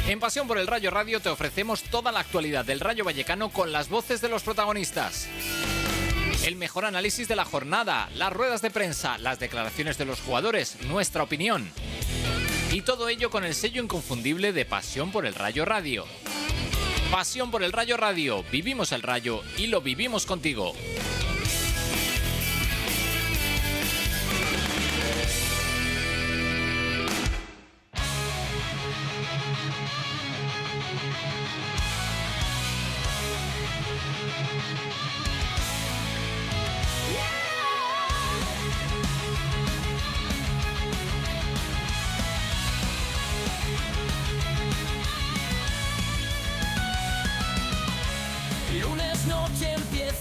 En Pasión por el Rayo Radio te ofrecemos toda la actualidad del Rayo Vallecano con las voces de los protagonistas. El mejor análisis de la jornada, las ruedas de prensa, las declaraciones de los jugadores, nuestra opinión. Y todo ello con el sello inconfundible de Pasión por el Rayo Radio. Pasión por el Rayo Radio. Vivimos el Rayo y lo vivimos contigo.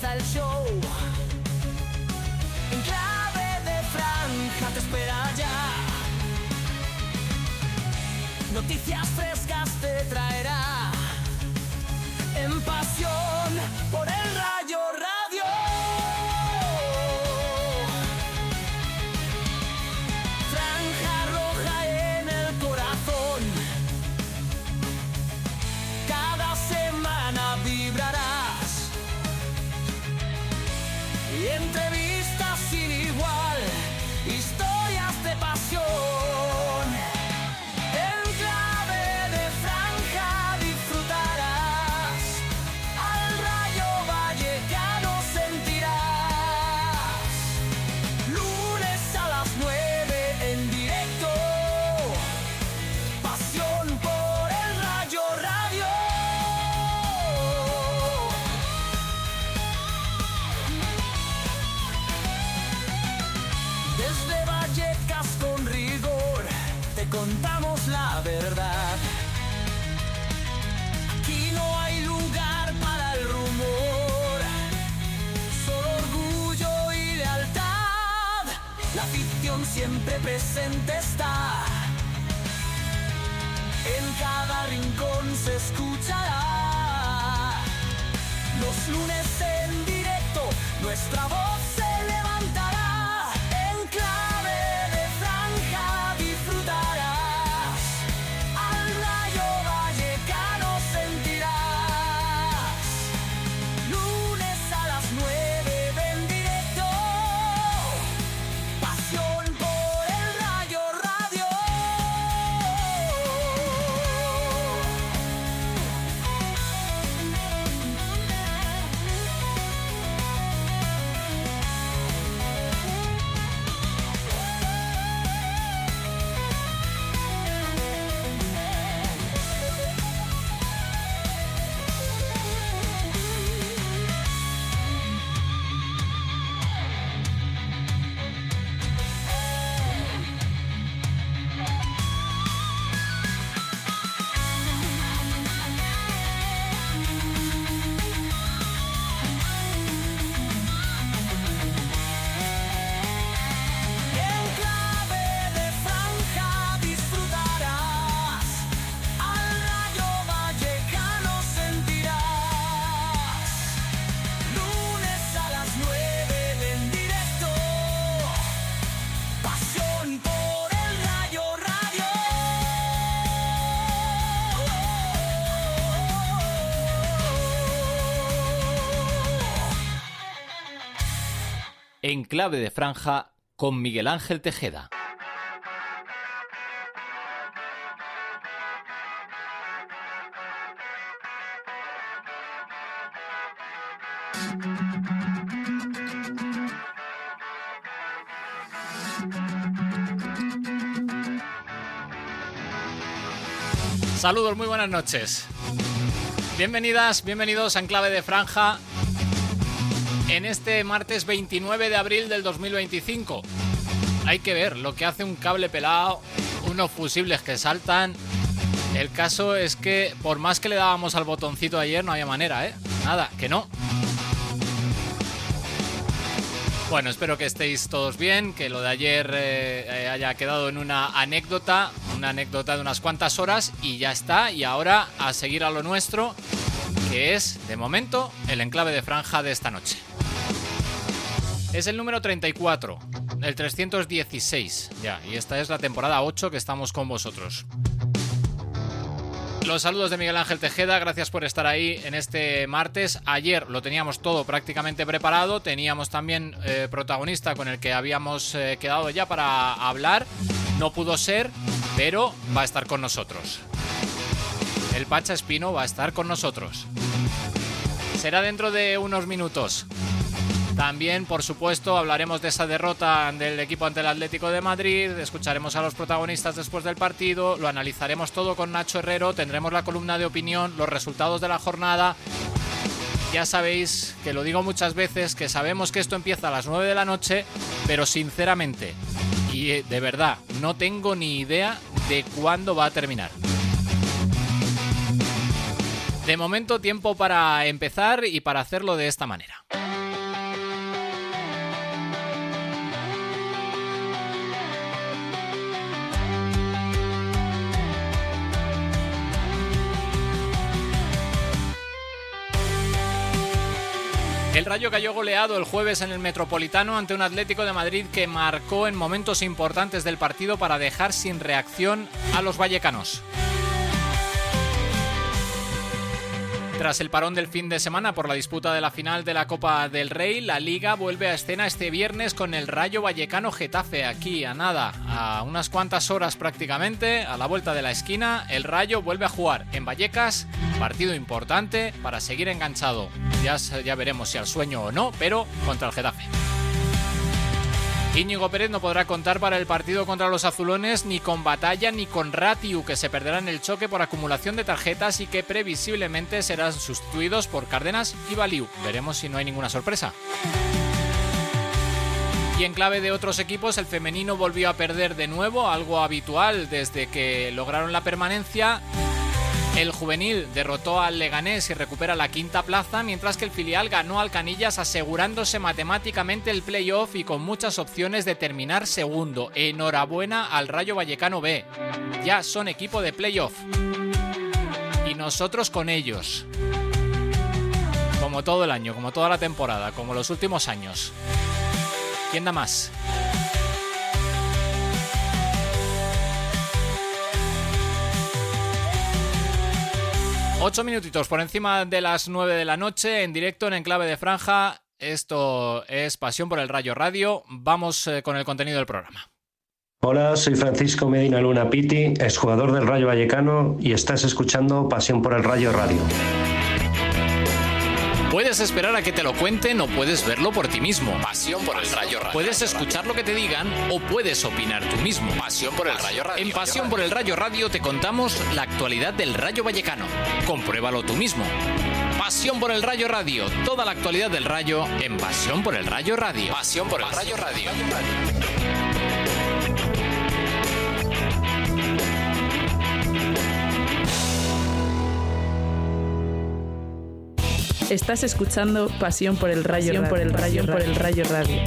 El show en clave de franja te espera ya. Noticias frescas te traerá en Pasión por el Rayo Radio. Franja roja en el corazón, cada semana vibrarás. Y entrevistas sin igual, historias de pasión. En clave de franja disfrutarás, al Rayo Vallecano sentirás. Lunes a las 9 en directo, Pasión por el Rayo Radio. Desde Vallecas con rigor te contamos la verdad. Aquí no hay lugar para el rumor, solo orgullo y lealtad. La afición siempre presente está, en cada rincón se escuchará. Los lunes en directo nuestra voz se levantará. En clave de franja con Miguel Ángel Tejeda. Saludos, muy buenas noches. Bienvenidas, bienvenidos a En clave de franja en este martes 29 de abril del 2025. Hay que ver lo que hace un cable pelado, unos fusibles que saltan. El caso es que por más que le dábamos al botoncito ayer no había manera, nada, que no. Bueno, espero que estéis todos bien, que lo de ayer haya quedado en una anécdota de unas cuantas horas y ya está. Y ahora a seguir a lo nuestro, que es, de momento, el enclave de franja de esta noche. Es el número 34, el 316 ya, y esta es la temporada 8 que estamos con vosotros. Los saludos de Miguel Ángel Tejeda, gracias por estar ahí en este martes. Ayer lo teníamos todo prácticamente preparado, teníamos también protagonista con el que habíamos quedado ya para hablar. No pudo ser, pero va a estar con nosotros. El Pacha Espino va a estar con nosotros. Será dentro de unos minutos. También, por supuesto, hablaremos de esa derrota del equipo ante el Atlético de Madrid, escucharemos a los protagonistas después del partido, lo analizaremos todo con Nacho Herrero, tendremos la columna de opinión, los resultados de la jornada. Ya sabéis, que lo digo muchas veces, que sabemos que esto empieza a las 9 de la noche, pero sinceramente, y de verdad, no tengo ni idea de cuándo va a terminar. De momento, tiempo para empezar y para hacerlo de esta manera. El Rayo cayó goleado el jueves en el Metropolitano ante un Atlético de Madrid que marcó en momentos importantes del partido para dejar sin reacción a los vallecanos. Tras el parón del fin de semana por la disputa de la final de la Copa del Rey, la Liga vuelve a escena este viernes con el Rayo Vallecano Getafe. Aquí a nada, a unas cuantas horas prácticamente, a la vuelta de la esquina, el Rayo vuelve a jugar en Vallecas, partido importante para seguir enganchado. Ya veremos si al sueño o no, pero contra el Getafe. Íñigo Pérez no podrá contar para el partido contra los azulones ni con Batalla ni con Ratiu, que se perderán el choque por acumulación de tarjetas y que previsiblemente serán sustituidos por Cárdenas y Baliu. Veremos si no hay ninguna sorpresa. Y en clave de otros equipos, el femenino volvió a perder de nuevo, algo habitual desde que lograron la permanencia. El juvenil derrotó al Leganés y recupera la quinta plaza, mientras que el filial ganó al Canillas asegurándose matemáticamente el playoff y con muchas opciones de terminar segundo. Enhorabuena al Rayo Vallecano B. Ya son equipo de playoff. Y nosotros con ellos. Como todo el año, como toda la temporada, como los últimos años. ¿Quién da más? 8 minutitos por encima de las 9 de la noche, en directo en Enclave de Franja. Esto es Pasión por el Rayo Radio. Vamos con el contenido del programa. Hola, soy Francisco Medina Luna Piti, exjugador del Rayo Vallecano, y estás escuchando Pasión por el Rayo Radio. Puedes esperar a que te lo cuenten o puedes verlo por ti mismo. Pasión por el Rayo Radio. Puedes escuchar lo que te digan o puedes opinar tú mismo. Pasión por el Rayo Radio. En Pasión por el Rayo Radio te contamos la actualidad del Rayo Vallecano. Compruébalo tú mismo. Pasión por el Rayo Radio. Toda la actualidad del Rayo en Pasión por el Rayo Radio. Pasión por el Rayo Radio. Estás escuchando Pasión por el Rayo Radio. Por el Rayo Radio.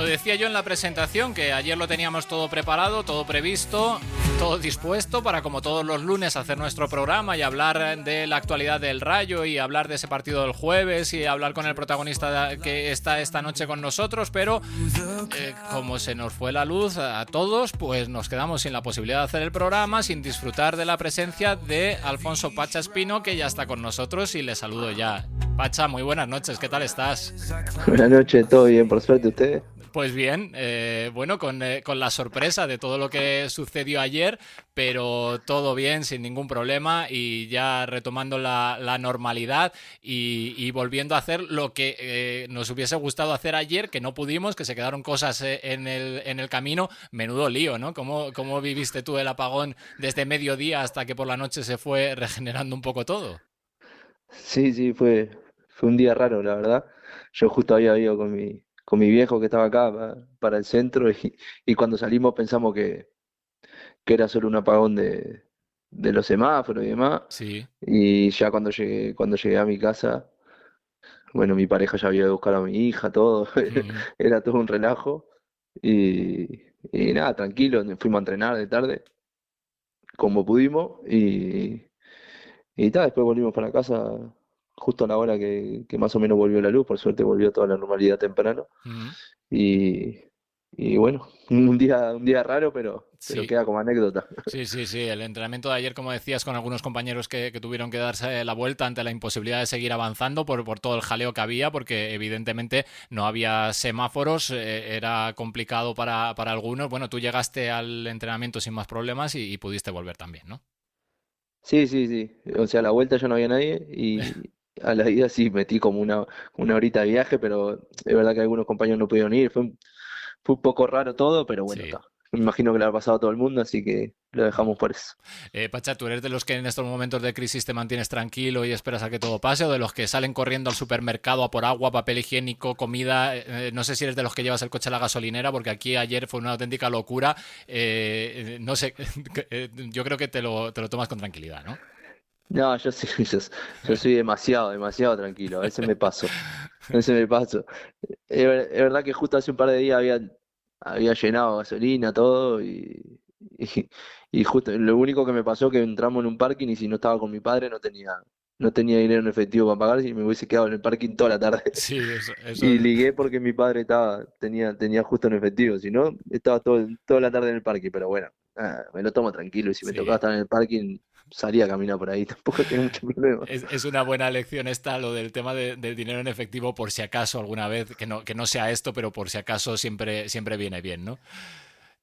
Decía yo en la presentación que ayer lo teníamos todo preparado, todo previsto, todo dispuesto para, como todos los lunes, hacer nuestro programa y hablar de la actualidad del Rayo y hablar de ese partido del jueves y hablar con el protagonista que está esta noche con nosotros, pero como se nos fue la luz a todos, pues nos quedamos sin la posibilidad de hacer el programa, sin disfrutar de la presencia de Alfonso Pacha Espino, que ya está con nosotros y le saludo ya. Pacha, muy buenas noches, ¿qué tal estás? Buenas noches, todo bien, por suerte, ¿ustedes? Pues bien, bueno, con la sorpresa de todo lo que sucedió ayer, pero todo bien, sin ningún problema y ya retomando la normalidad y volviendo a hacer lo que nos hubiese gustado hacer ayer, que no pudimos, que se quedaron cosas en el camino. Menudo lío, ¿no? ¿Cómo viviste tú el apagón desde mediodía hasta que por la noche se fue regenerando un poco todo? Sí, fue un día raro, la verdad. Yo justo había ido con mi viejo que estaba acá para el centro y cuando salimos pensamos que era solo un apagón de los semáforos y demás. Sí. Y ya cuando llegué a mi casa, bueno, mi pareja ya había ido a buscar a mi hija, todo, era todo un relajo. y nada, tranquilo, fuimos a entrenar de tarde, como pudimos, y tal, después volvimos para casa justo a la hora que más o menos volvió la luz, por suerte volvió toda la normalidad temprano. Mm, Y, y bueno, un día raro, pero sí. queda como anécdota. Sí, sí, sí. El entrenamiento de ayer, como decías, con algunos compañeros que tuvieron que darse la vuelta ante la imposibilidad de seguir avanzando por todo el jaleo que había, porque evidentemente no había semáforos, era complicado para algunos. Bueno, tú llegaste al entrenamiento sin más problemas y pudiste volver también, ¿no? Sí, sí, sí. O sea, a la vuelta ya no había nadie y a la ida sí metí como una horita de viaje, pero es verdad que algunos compañeros no pudieron ir. Fue un poco raro todo, pero bueno, Sí. está. Me imagino que le ha pasado a todo el mundo, así que lo dejamos por eso. Pacha, ¿tú eres de los que en estos momentos de crisis te mantienes tranquilo y esperas a que todo pase o de los que salen corriendo al supermercado a por agua, papel higiénico, comida? No sé si eres de los que llevas el coche a la gasolinera porque aquí ayer fue una auténtica locura. No sé, yo creo que te lo tomas con tranquilidad, ¿no? No, yo sí, yo soy demasiado, demasiado tranquilo. A veces me paso. A veces me paso. Es verdad que justo hace un par de días había llenado gasolina, todo, y, y justo lo único que me pasó que entramos en un parking y si no estaba con mi padre no tenía dinero en efectivo para pagar y me hubiese quedado en el parking toda la tarde. Sí, eso Y ligué porque mi padre tenía justo en efectivo, si no, estaba toda la tarde en el parking, pero bueno, nada, me lo tomo tranquilo y si me tocaba sí. estar en el parking, salía a caminar por ahí, tampoco tengo mucho problema. Es una buena lección esta, lo del tema del dinero en efectivo, por si acaso alguna vez, que no sea esto, pero por si acaso siempre viene bien, ¿no?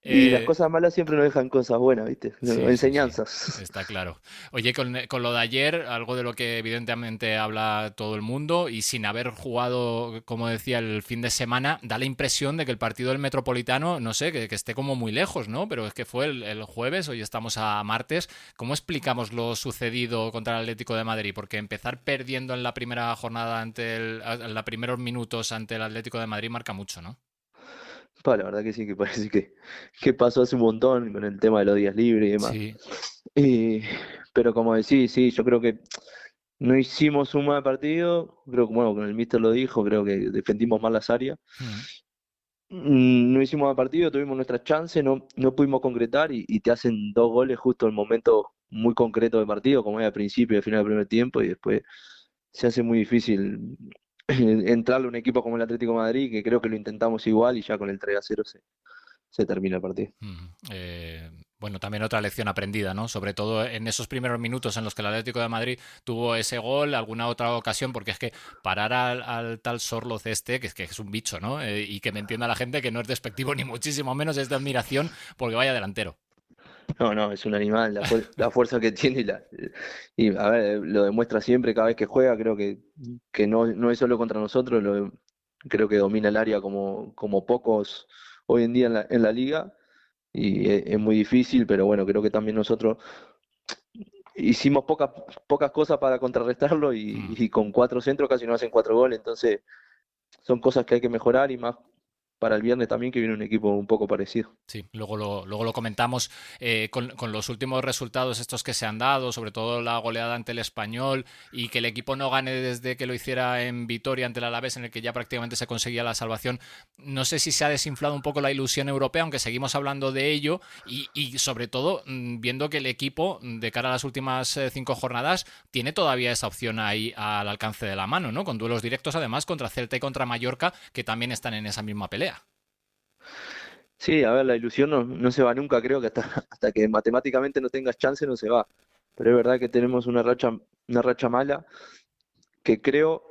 Y las Eh, cosas malas siempre nos dejan cosas buenas, ¿viste? Sí, sí, sí. Enseñanzas. Está claro. Oye, con lo de ayer, algo de lo que evidentemente habla todo el mundo y sin haber jugado, como decía, el fin de semana, da la impresión de que el partido del Metropolitano, no sé, que esté como muy lejos, ¿no? Pero es que fue el jueves, hoy estamos a martes. ¿Cómo explicamos lo sucedido contra el Atlético de Madrid? Porque empezar perdiendo en la primera jornada en los primeros minutos ante el Atlético de Madrid marca mucho, ¿no? La verdad que sí, que parece que pasó hace un montón con el tema de los días libres y demás. Sí. Y- pero como decís, sí, yo creo que no hicimos un mal partido, creo que, bueno, con el míster lo dijo, creo que defendimos mal las áreas. Mm, No hicimos mal partido, tuvimos nuestras chances, no pudimos concretar y te hacen dos goles justo en el momento muy concreto del partido, como es al principio y al final del primer tiempo, y después se hace muy difícil entrarle a un equipo como el Atlético de Madrid, que creo que lo intentamos igual y ya con el 3-0 se termina el partido. bueno, también otra lección aprendida, ¿no? Sobre todo en esos primeros minutos en los que el Atlético de Madrid tuvo ese gol, alguna otra ocasión, porque es que parar al tal Sorloz este, que es un bicho, ¿no? Y que me entienda la gente que no es despectivo ni muchísimo menos, es de admiración porque vaya delantero. No, no, es un animal, la fuerza que tiene y a ver, lo demuestra siempre cada vez que juega, creo que no es solo contra nosotros, creo que domina el área como pocos hoy en día en la liga y es muy difícil, pero bueno, creo que también nosotros hicimos pocas cosas para contrarrestarlo Mm. y con cuatro centros casi no hacen cuatro goles, entonces son cosas que hay que mejorar y más para el viernes también que viene un equipo un poco parecido. Sí, luego lo comentamos con los últimos resultados estos que se han dado, sobre todo la goleada ante el Español y que el equipo no gane desde que lo hiciera en Vitoria ante el Alavés, en el que ya prácticamente se conseguía la salvación. No sé si se ha desinflado un poco la ilusión europea, aunque seguimos hablando de ello y sobre todo viendo que el equipo de cara a las últimas 5 jornadas tiene todavía esa opción ahí al alcance de la mano, ¿no? Con duelos directos además contra Celta y contra Mallorca, que también están en esa misma pelea. Sí, a ver, la ilusión no se va nunca, creo que hasta que matemáticamente no tengas chance no se va. Pero es verdad que tenemos una racha mala que creo,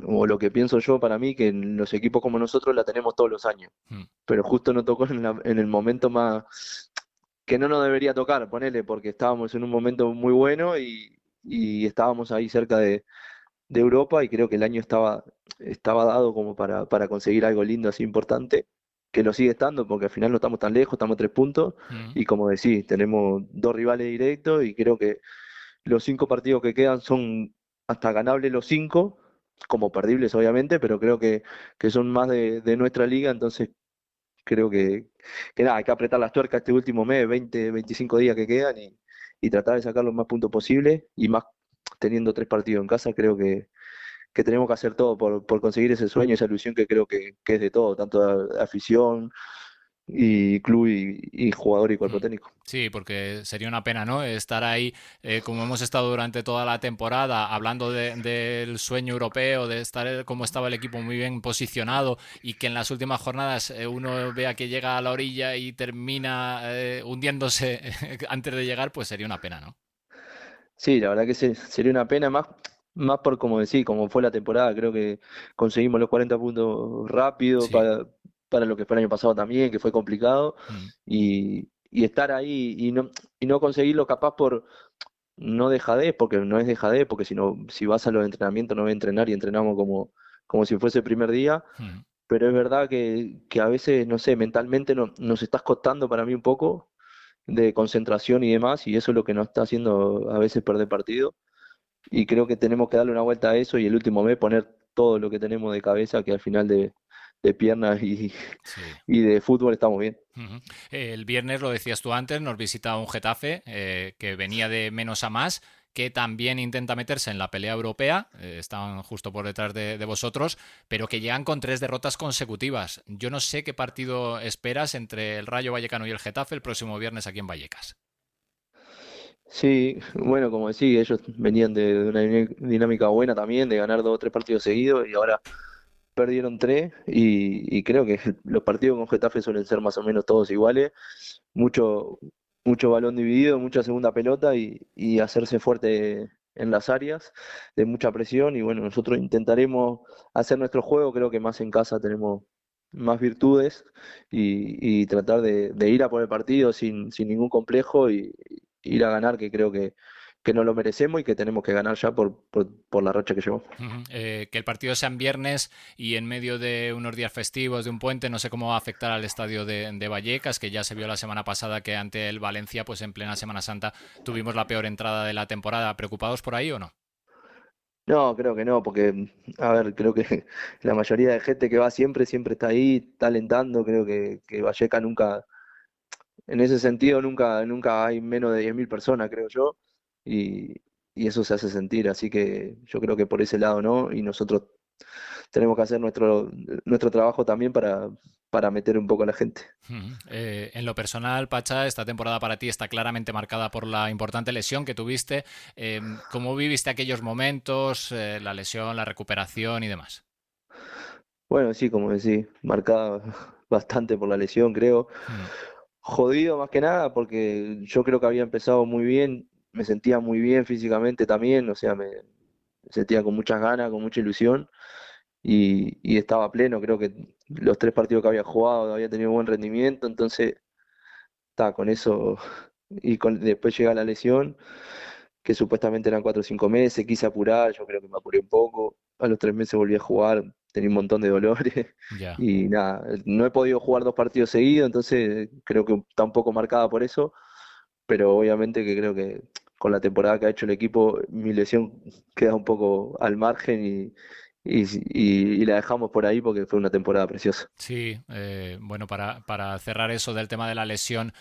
o lo que pienso yo para mí, que en los equipos como nosotros la tenemos todos los años. Mm, Pero justo nos tocó en el momento más que no nos debería tocar, ponele, porque estábamos en un momento muy bueno y estábamos ahí cerca de Europa y creo que el año estaba dado como para conseguir algo lindo así importante, que lo sigue estando porque al final no estamos tan lejos, estamos a 3 puntos mm. y como decís, tenemos dos rivales directos y creo que los 5 partidos que quedan son hasta ganables los 5, como perdibles obviamente, pero creo que son más de nuestra liga, entonces creo que nada, hay que apretar las tuercas este último mes, 20, 25 días que quedan y tratar de sacar los más puntos posibles y más teniendo 3 partidos en casa, creo que tenemos que hacer todo por conseguir ese sueño, esa ilusión que creo que es de todo, tanto de afición y club y jugador y cuerpo Mm. técnico. Sí, porque sería una pena, ¿no? Estar ahí, como hemos estado durante toda la temporada, hablando del sueño europeo, de estar como estaba el equipo muy bien posicionado y que en las últimas jornadas uno vea que llega a la orilla y termina hundiéndose antes de llegar, pues sería una pena, ¿no? Sí, la verdad que sería una pena más por como decís, como fue la temporada, creo que conseguimos los 40 puntos rápido Sí. para lo que fue el año pasado también, que fue complicado, Mm. y estar ahí y no conseguirlo capaz por no dejadez, porque no es dejadez, porque si vas a los entrenamientos no voy a entrenar y entrenamos como si fuese el primer día, Mm. pero es verdad que a veces, no sé, mentalmente nos estás costando para mí un poco de concentración y demás, y eso es lo que nos está haciendo a veces perder partido. Y creo que tenemos que darle una vuelta a eso y el último mes poner todo lo que tenemos de cabeza, que al final de piernas Sí. y de fútbol estamos bien. Ujú. El viernes, lo decías tú antes, nos visita un Getafe que venía de menos a más, que también intenta meterse en la pelea europea, están justo por detrás de vosotros, pero que llegan con 3 derrotas consecutivas. Yo no sé qué partido esperas entre el Rayo Vallecano y el Getafe el próximo viernes aquí en Vallecas. Sí, bueno, como decía, ellos venían de una dinámica buena también, de ganar 2 o 3 partidos seguidos y ahora perdieron tres y creo que los partidos con Getafe suelen ser más o menos todos iguales, mucho, mucho balón dividido, mucha segunda pelota y hacerse fuerte en las áreas de mucha presión y bueno, nosotros intentaremos hacer nuestro juego, creo que más en casa tenemos más virtudes y tratar de ir a por el partido sin ningún complejo y ir a ganar, que creo que nos lo merecemos y que tenemos que ganar ya por la racha que llevamos. Ujú. Que el partido sea en viernes y en medio de unos días festivos, de un puente, no sé cómo va a afectar al estadio de Vallecas, que ya se vio la semana pasada que ante el Valencia, pues en plena Semana Santa, tuvimos la peor entrada de la temporada. ¿Preocupados por ahí o no? No, creo que no, porque, a ver, creo que la mayoría de gente que va siempre está ahí, está alentando, creo que Valleca nunca, en ese sentido nunca hay menos de 10.000 personas, creo yo, y, y eso se hace sentir, así que yo creo que por ese lado no, y nosotros tenemos que hacer nuestro trabajo también para meter un poco a la gente. Ujú. En lo personal, Pacha, esta temporada para ti está claramente marcada por la importante lesión que tuviste. ¿Cómo viviste aquellos momentos, la lesión, la recuperación y demás? Bueno, sí, como decís, marcada bastante por la lesión, creo. Mm. Jodido más que nada, porque yo creo que había empezado muy bien, me sentía muy bien físicamente también, o sea, me sentía con muchas ganas, con mucha ilusión y estaba pleno. Creo que los 3 partidos que había jugado había tenido buen rendimiento, entonces estaba con eso después llega la lesión, que supuestamente eran 4 o 5 meses, quise apurar, yo creo que me apuré un poco, a los 3 meses volví a jugar, tenía un montón de dolores Ya. y nada, no he podido jugar 2 partidos seguidos, entonces creo que está un poco marcada por eso, pero obviamente que creo que con la temporada que ha hecho el equipo, mi lesión queda un poco al margen y la dejamos por ahí porque fue una temporada preciosa. Sí, bueno, para cerrar eso del tema de la lesión,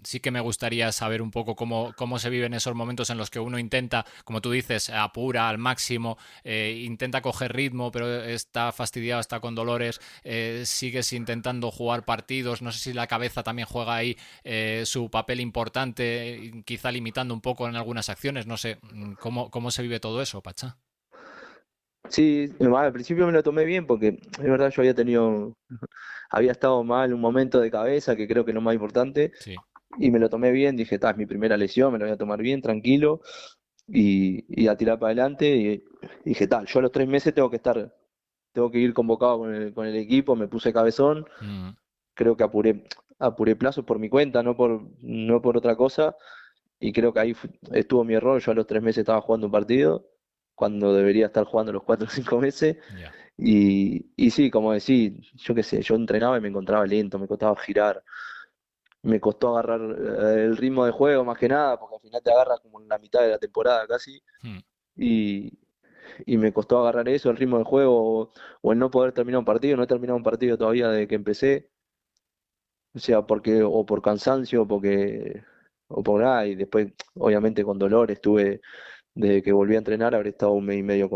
sí que me gustaría saber un poco cómo se viven esos momentos en los que uno intenta, como tú dices, apura al máximo, intenta coger ritmo, pero está fastidiado, está con dolores, sigues intentando jugar partidos, no sé si la cabeza también juega ahí su papel importante, quizá limitando un poco en algunas acciones, no sé, ¿cómo se vive todo eso, Pacha? Sí, al principio me lo tomé bien porque es verdad yo había estado mal un momento de cabeza, que creo que es lo más importante, Sí. y me lo tomé bien, dije, es mi primera lesión, me lo voy a tomar bien, tranquilo, y a tirar para adelante, y dije, yo a los 3 meses tengo que ir convocado con el equipo, me puse cabezón, Mm. creo que apuré plazos por mi cuenta, no por otra cosa, y creo que ahí estuvo mi error, yo a los 3 meses estaba jugando un partido, cuando debería estar jugando los 4 o 5 meses, Ya. y sí, como decís, yo qué sé, yo entrenaba y me encontraba lento, me costaba girar, me costó agarrar el ritmo de juego más que nada, porque al final te agarras como en la mitad de la temporada casi, Mm. y, y me costó agarrar eso, el ritmo del juego, o el no poder terminar un partido, no he terminado un partido todavía desde que empecé, o sea, o por cansancio, o por nada, y después, obviamente con dolor, desde que volví a entrenar, habré estado un mes y medio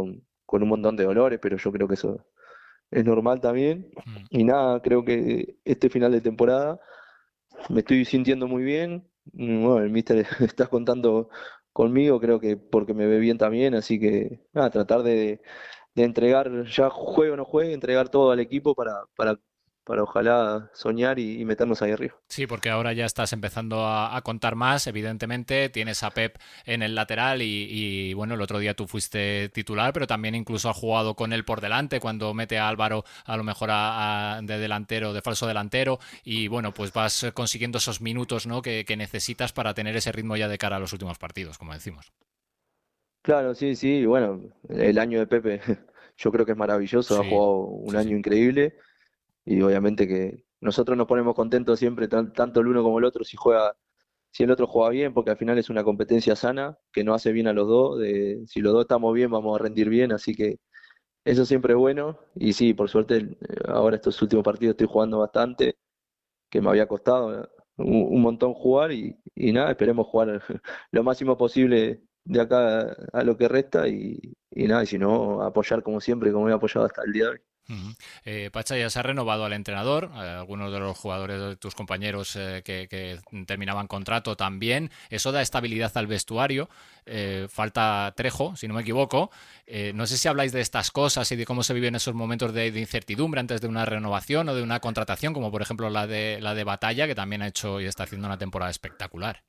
con un montón de dolores, pero yo creo que eso es normal también. Mm. Y nada, creo que este final de temporada me estoy sintiendo muy bien. Bueno, el míster está contando conmigo, creo que porque me ve bien también, así que nada, tratar de entregar, ya juegue o no juegue, entregar todo al equipo para ojalá soñar y meternos ahí arriba. Sí, porque ahora ya estás empezando a contar más, evidentemente. Tienes a Pep en el lateral bueno, el otro día tú fuiste titular, pero también incluso has jugado con él por delante cuando mete a Álvaro a lo mejor de delantero, de falso delantero. Y bueno, pues vas consiguiendo esos minutos, ¿no? que necesitas para tener ese ritmo ya de cara a los últimos partidos, como decimos. Claro, sí, sí, bueno, el año de Pepe yo creo que es maravilloso, ha Sí, jugado un sí, sí. año increíble y obviamente que nosotros nos ponemos contentos siempre, tanto el uno como el otro, si el otro juega bien, porque al final es una competencia sana, que nos hace bien a los dos, si los dos estamos bien vamos a rendir bien, así que eso siempre es bueno y sí, por suerte ahora estos últimos partidos estoy jugando bastante, que me había costado un montón jugar y nada, esperemos jugar lo máximo posible de acá a lo que resta y nada, y si no, apoyar como siempre, como he apoyado hasta el día de hoy. Ujú. Pacha, ya se ha renovado al entrenador, algunos de los jugadores de tus compañeros que terminaban contrato también. Eso da estabilidad al vestuario. Falta Trejo, si no me equivoco. No sé si habláis de estas cosas y de cómo se viven esos momentos de incertidumbre antes de una renovación o de una contratación, como por ejemplo la de Batalla, que también ha hecho y está haciendo una temporada espectacular.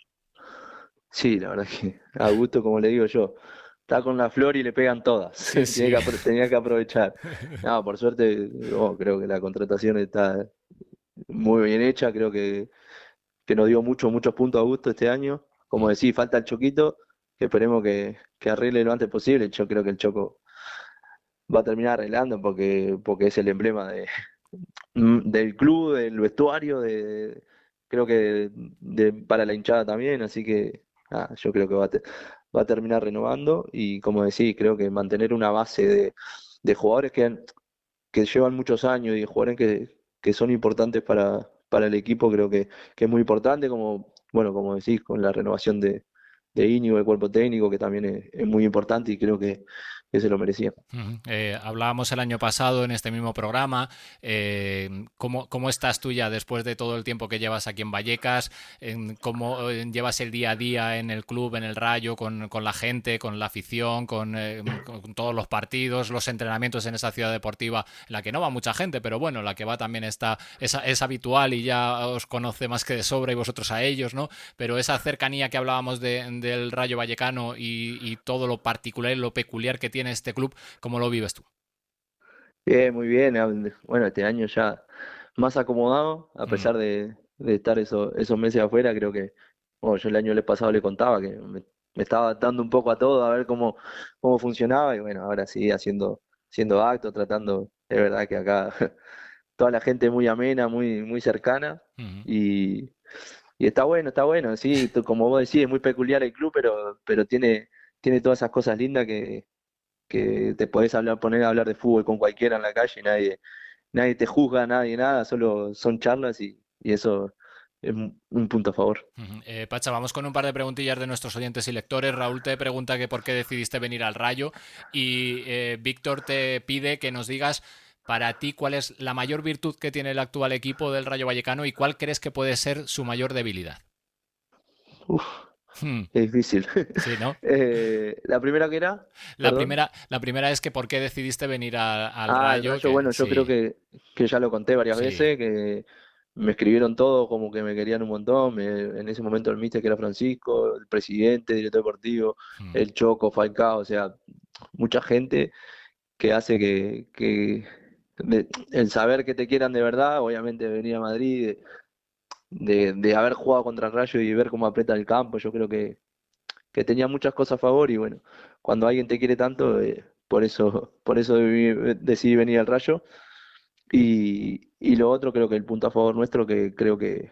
Sí, la verdad que a gusto, como le digo yo, está con la flor y le pegan todas. Sí, sí. Tenía que aprovechar. No, por suerte, creo que la contratación está muy bien hecha, creo que nos dio muchos puntos a gusto este año. Como Mm. decís, falta el Choquito, que esperemos que arregle lo antes posible. Yo creo que el Choco va a terminar arreglando porque es el emblema del club, del vestuario, creo que para la hinchada también, así que nada, yo creo que va a terminar renovando y como decís, creo que mantener una base de jugadores que llevan muchos años y de jugadores que son importantes para el equipo, creo que es muy importante, como, bueno, como decís, con la renovación de Íñigo, el cuerpo técnico, que también es muy importante y creo que se lo merecía. Ujú. Hablábamos el año pasado en este mismo programa. ¿Cómo estás tú ya después de todo el tiempo que llevas aquí en Vallecas? ¿Cómo llevas el día a día en el club, en el Rayo, con la gente, con la afición, con todos los partidos, los entrenamientos en esa ciudad deportiva en la que no va mucha gente, pero bueno, en la que va también es habitual y ya os conoce más que de sobra y vosotros a ellos, ¿no? Pero esa cercanía que hablábamos del Rayo Vallecano y todo lo particular y lo peculiar que tiene este club, ¿cómo lo vives tú? Bien, muy bien. Bueno, este año ya más acomodado, a Mm. pesar de estar esos meses afuera, creo que, bueno, yo el año pasado le contaba que me estaba adaptando un poco a todo, a ver cómo funcionaba, y bueno, ahora sí, haciendo actos, tratando, es verdad que acá toda la gente es muy amena, muy cercana, Ujú. y, y está bueno, sí, como vos decís, es muy peculiar el club, pero tiene todas esas cosas lindas que te podés poner a hablar de fútbol con cualquiera en la calle y nadie te juzga, nadie nada, solo son charlas y eso es un punto a favor. Ujú. Pacha, vamos con un par de preguntillas de nuestros oyentes y lectores. Raúl te pregunta que por qué decidiste venir al Rayo y Víctor te pide que nos digas para ti cuál es la mayor virtud que tiene el actual equipo del Rayo Vallecano y cuál crees que puede ser su mayor debilidad. Uf, Hmm. es difícil. Sí, ¿no? La primera que era, La perdón. primera, la primera es que por qué decidiste venir al Ah, el Rayo, Rayo, que bueno, yo creo sí, que ya lo conté varias sí. veces, que me escribieron todos como que me querían un montón. En ese momento el míster que era Francisco, el presidente, director deportivo, Hmm. el Choco, Falcao, o sea, mucha gente que hace el saber que te quieran de verdad, obviamente venir a Madrid, de haber jugado contra el Rayo y ver cómo aprieta el campo, yo creo que tenía muchas cosas a favor y bueno, cuando alguien te quiere tanto, por eso decidí venir al Rayo. Y lo otro, creo que el punto a favor nuestro, que creo que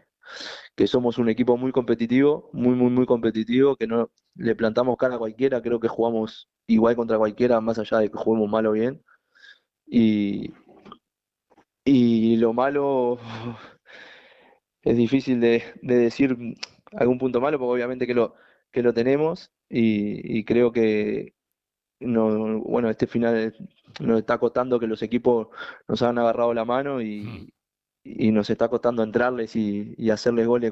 somos un equipo muy competitivo, muy competitivo, que no le plantamos cara a cualquiera, creo que jugamos igual contra cualquiera, más allá de que juguemos mal o bien. Y, y lo malo es difícil de decir algún punto malo, porque obviamente que lo tenemos y creo no, bueno, este final nos está costando que los equipos nos han agarrado la mano y nos está costando entrarles y hacerles goles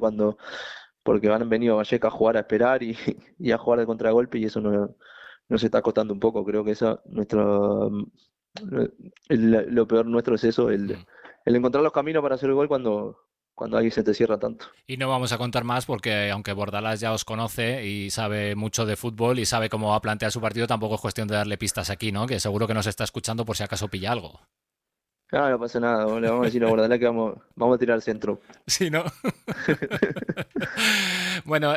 porque han venido a Valleca a jugar a esperar y a jugar de contragolpe y eso nos está costando un poco. Creo que eso lo peor nuestro es eso, el encontrar los caminos para hacer el gol cuando alguien se te cierra tanto. Y no vamos a contar más porque aunque Bordalás ya os conoce y sabe mucho de fútbol y sabe cómo va a plantear su partido, tampoco es cuestión de darle pistas aquí, ¿no? Que seguro que nos está escuchando por si acaso pilla algo. No pasa nada, le vamos a decir a Bordalás que vamos a tirar al centro. Sí, ¿no? Bueno,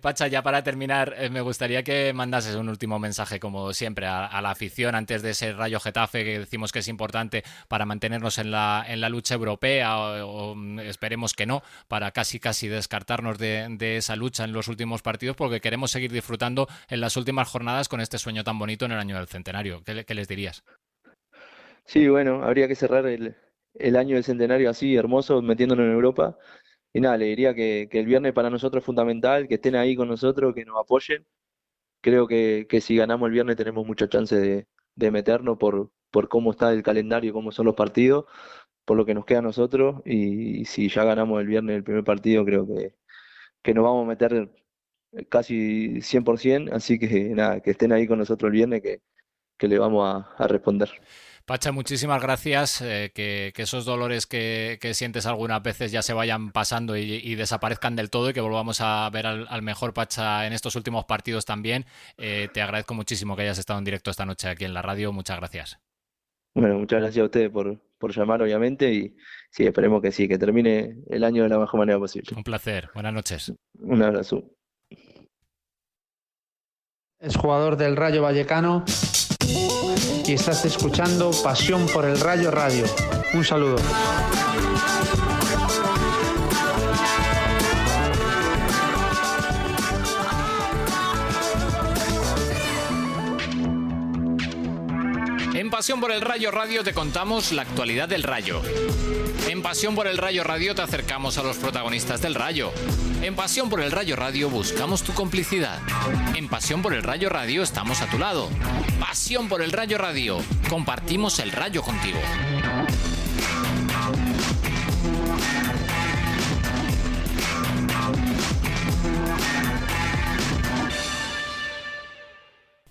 Pacha, ya para terminar, me gustaría que mandases un último mensaje, como siempre, a la afición antes de ese Rayo Getafe que decimos que es importante para mantenernos en la lucha europea o esperemos que no, para casi descartarnos de esa lucha en los últimos partidos porque queremos seguir disfrutando en las últimas jornadas con este sueño tan bonito en el año del centenario. ¿Qué les dirías? Sí, bueno, habría que cerrar el año del centenario así, hermoso, metiéndonos en Europa. Y nada, le diría que el viernes para nosotros es fundamental, que estén ahí con nosotros, que nos apoyen. Creo que si ganamos el viernes tenemos mucha chance de meternos por cómo está el calendario, cómo son los partidos, por lo que nos queda a nosotros. Y si ya ganamos el viernes el primer partido, creo que nos vamos a meter casi 100%. Así que nada, que estén ahí con nosotros el viernes, que le vamos a responder. Pacha, muchísimas gracias, que esos dolores que sientes algunas veces ya se vayan pasando y desaparezcan del todo y que volvamos a ver al mejor Pacha en estos últimos partidos también. Te agradezco muchísimo que hayas estado en directo esta noche aquí en la radio, muchas gracias. Bueno, muchas gracias a ustedes por llamar obviamente y sí, esperemos que sí, que termine el año de la mejor manera posible. Un placer, buenas noches. Un abrazo. Es jugador del Rayo Vallecano y estás escuchando Pasión por el Rayo Radio. Un saludo. En Pasión por el Rayo Radio te contamos la actualidad del Rayo. En Pasión por el Rayo Radio te acercamos a los protagonistas del Rayo. En Pasión por el Rayo Radio buscamos tu complicidad. En Pasión por el Rayo Radio estamos a tu lado. Pasión por el Rayo Radio. Compartimos el Rayo contigo.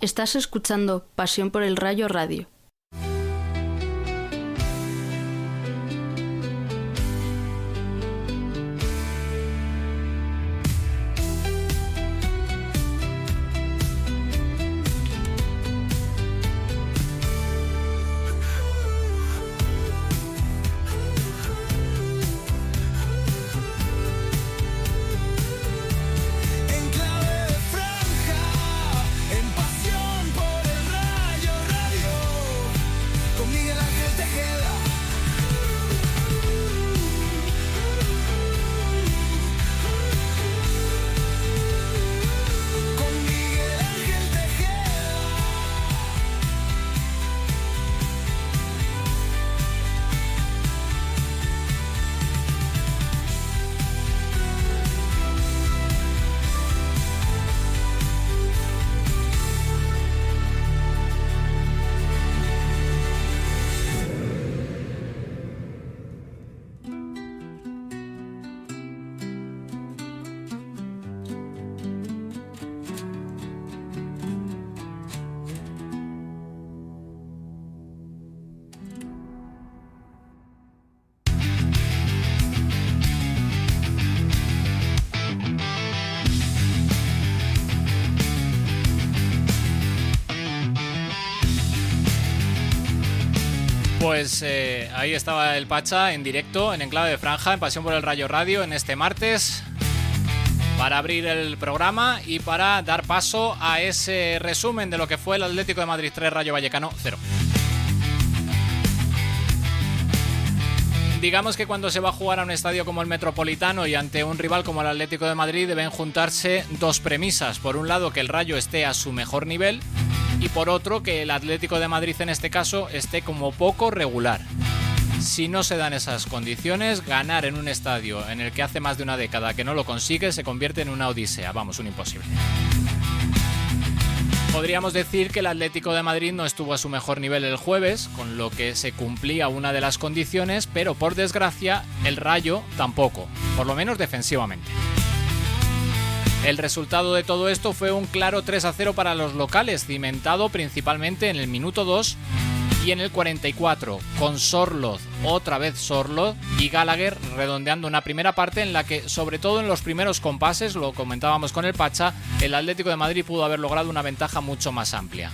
Estás escuchando Pasión por el Rayo Radio. Pues ahí estaba el Pacha en directo, en Enclave de Franja, en Pasión por el Rayo Radio, en este martes, para abrir el programa y para dar paso a ese resumen de lo que fue el Atlético de Madrid 3, Rayo Vallecano 0. Digamos que cuando se va a jugar a un estadio como el Metropolitano y ante un rival como el Atlético de Madrid deben juntarse dos premisas. Por un lado, que el Rayo esté a su mejor nivel y por otro, que el Atlético de Madrid en este caso esté como poco regular. Si no se dan esas condiciones, ganar en un estadio en el que hace más de una década que no lo consigue se convierte en una odisea, vamos, un imposible. Podríamos decir que el Atlético de Madrid no estuvo a su mejor nivel el jueves, con lo que se cumplía una de las condiciones, pero por desgracia el Rayo tampoco, por lo menos defensivamente. El resultado de todo esto fue un claro 3-0 para los locales, cimentado principalmente en el minuto 2 y en el 44, con Sorloth, otra vez Sorloth, y Gallagher redondeando una primera parte en la que, sobre todo en los primeros compases, lo comentábamos con el Pacha, el Atlético de Madrid pudo haber logrado una ventaja mucho más amplia.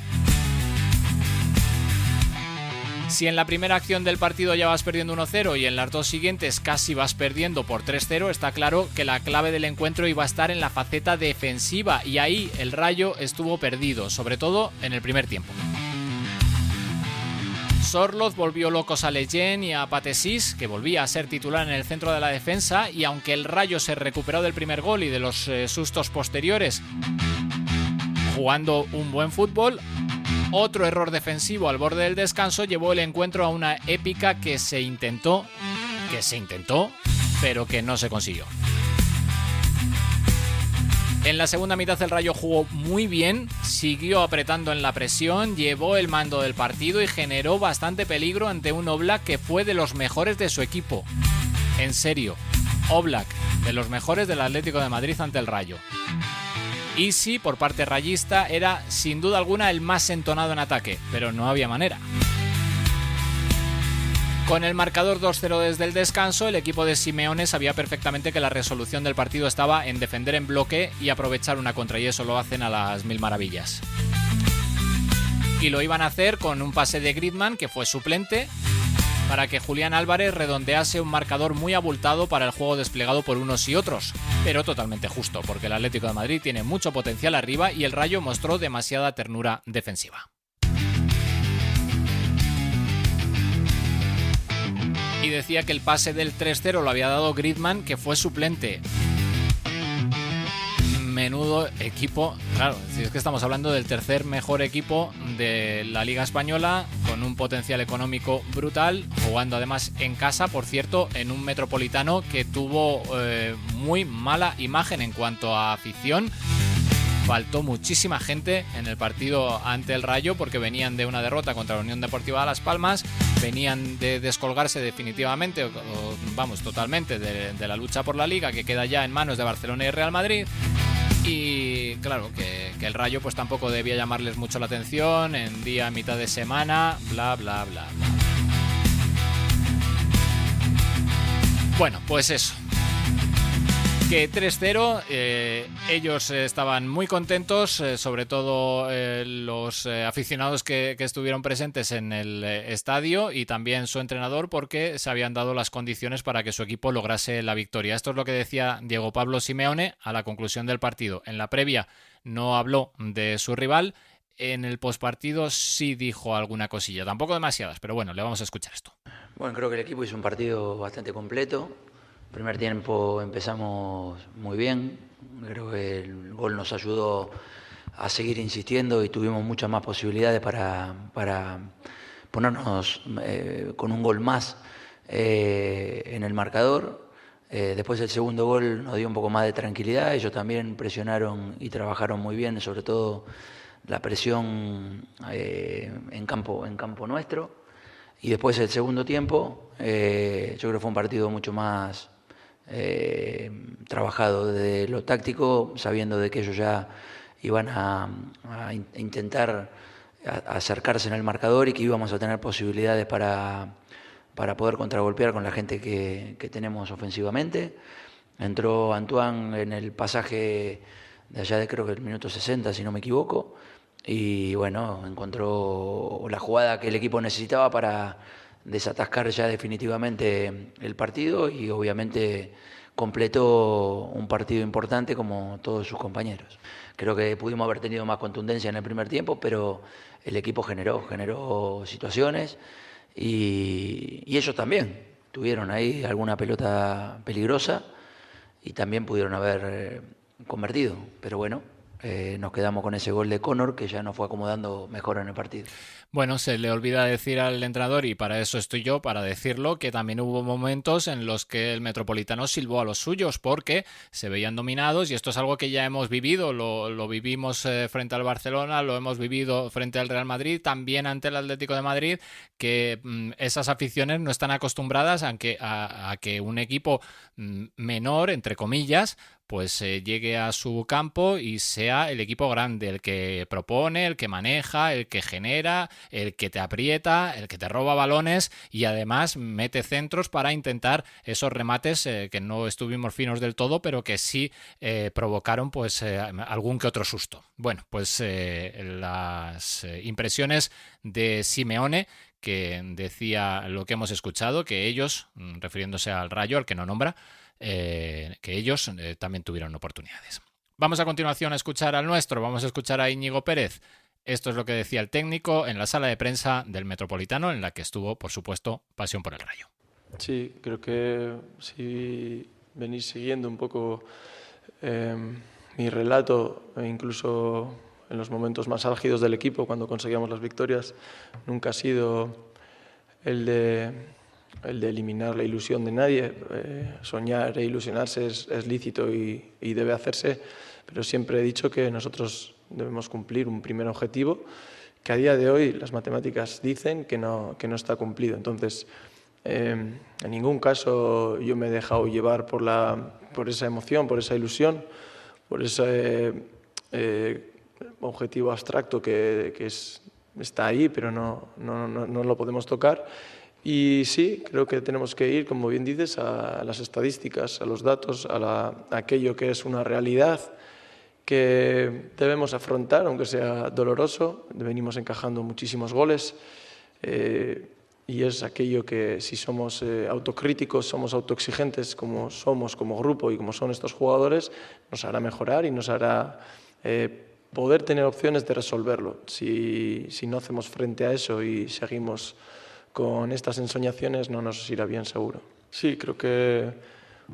Si en la primera acción del partido ya vas perdiendo 1-0 y en las dos siguientes casi vas perdiendo por 3-0, está claro que la clave del encuentro iba a estar en la faceta defensiva, y ahí el Rayo estuvo perdido, sobre todo en el primer tiempo. Sorloth volvió locos a Leyen y a Patesís, que volvía a ser titular en el centro de la defensa, y aunque el Rayo se recuperó del primer gol y de los sustos posteriores jugando un buen fútbol, otro error defensivo al borde del descanso llevó el encuentro a una épica que se intentó, pero que no se consiguió. En la segunda mitad el Rayo jugó muy bien, siguió apretando en la presión, llevó el mando del partido y generó bastante peligro ante un Oblak que fue de los mejores de su equipo. En serio, Oblak, de los mejores del Atlético de Madrid ante el Rayo. Isi, por parte rayista, era sin duda alguna el más entonado en ataque, pero no había manera. Con el marcador 2-0 desde el descanso, el equipo de Simeone sabía perfectamente que la resolución del partido estaba en defender en bloque y aprovechar una contra, y eso lo hacen a las mil maravillas. Y lo iban a hacer con un pase de Griezmann, que fue suplente, para que Julián Álvarez redondease un marcador muy abultado para el juego desplegado por unos y otros, pero totalmente justo, porque el Atlético de Madrid tiene mucho potencial arriba y el Rayo mostró demasiada ternura defensiva. Y decía que el pase del 3-0 lo había dado Griezmann, que fue suplente. Menudo equipo, claro, si es que estamos hablando del tercer mejor equipo de la Liga Española, con un potencial económico brutal, jugando además en casa, por cierto, en un Metropolitano que tuvo muy mala imagen en cuanto a afición. Faltó muchísima gente en el partido ante el Rayo porque venían de una derrota contra la Unión Deportiva de Las Palmas, venían de descolgarse definitivamente, totalmente de la lucha por la Liga, que queda ya en manos de Barcelona y Real Madrid. Y claro, que el Rayo pues tampoco debía llamarles mucho la atención en día mitad de semana, bla, bla, bla, bla. Bueno, pues eso. Que 3-0, ellos estaban muy contentos, sobre todo los aficionados que estuvieron presentes en el estadio, y también su entrenador, porque se habían dado las condiciones para que su equipo lograse la victoria. Esto es lo que decía Diego Pablo Simeone a la conclusión del partido. En la previa no habló de su rival, en el postpartido sí dijo alguna cosilla, tampoco demasiadas, pero bueno, le vamos a escuchar esto. Bueno, creo que el equipo hizo un partido bastante completo. Primer tiempo empezamos muy bien, creo que el gol nos ayudó a seguir insistiendo y tuvimos muchas más posibilidades para ponernos con un gol más en el marcador. Después el segundo gol nos dio un poco más de tranquilidad, ellos también presionaron y trabajaron muy bien, sobre todo la presión en campo nuestro. Y después el segundo tiempo, yo creo que fue un partido mucho más trabajado desde lo táctico, sabiendo de que ellos ya iban a intentar acercarse en el marcador y que íbamos a tener posibilidades para poder contragolpear con la gente que tenemos ofensivamente. Entró Antoine en el pasaje de allá de creo que el minuto 60, si no me equivoco, y bueno, encontró la jugada que el equipo necesitaba para desatascar ya definitivamente el partido, y obviamente completó un partido importante como todos sus compañeros. Creo que pudimos haber tenido más contundencia en el primer tiempo, pero el equipo generó situaciones y ellos también tuvieron ahí alguna pelota peligrosa y también pudieron haber convertido, pero bueno, nos quedamos con ese gol de Conor que ya nos fue acomodando mejor en el partido. Bueno, se le olvida decir al entrenador, y para eso estoy yo, para decirlo, que también hubo momentos en los que el Metropolitano silbó a los suyos porque se veían dominados, y esto es algo que ya hemos vivido, lo vivimos frente al Barcelona, lo hemos vivido frente al Real Madrid, también ante el Atlético de Madrid, que esas aficiones no están acostumbradas a que un equipo menor, entre comillas, pues llegue a su campo y sea el equipo grande, el que propone, el que maneja, el que genera, el que te aprieta, el que te roba balones y además mete centros para intentar esos remates que no estuvimos finos del todo, pero que sí provocaron pues algún que otro susto. Bueno, pues las impresiones de Simeone, que decía lo que hemos escuchado, que ellos, refiriéndose al Rayo, al que no nombra, que ellos también tuvieron oportunidades. Vamos a continuación a escuchar al nuestro, vamos a escuchar a Íñigo Pérez. Esto es lo que decía el técnico en la sala de prensa del Metropolitano, en la que estuvo, por supuesto, Pasión por el Rayo. Sí, creo que si venís siguiendo un poco mi relato, e incluso en los momentos más álgidos del equipo, cuando conseguíamos las victorias, nunca ha sido el de eliminar la ilusión de nadie. Soñar e ilusionarse es lícito y debe hacerse, pero siempre he dicho que nosotros debemos cumplir un primer objetivo que a día de hoy las matemáticas dicen que no está cumplido. Entonces, en ningún caso yo me he dejado llevar por esa emoción, por esa ilusión, por ese objetivo abstracto que está ahí, pero no lo podemos tocar. Y sí, creo que tenemos que ir, como bien dices, a las estadísticas, a los datos, a aquello que es una realidad que debemos afrontar, aunque sea doloroso. Venimos encajando muchísimos goles y es aquello que, si somos autocríticos, somos autoexigentes como somos como grupo y como son estos jugadores, nos hará mejorar y nos hará poder tener opciones de resolverlo. Si no hacemos frente a eso y seguimos con estas ensoñaciones, no nos irá bien, seguro. Sí, creo que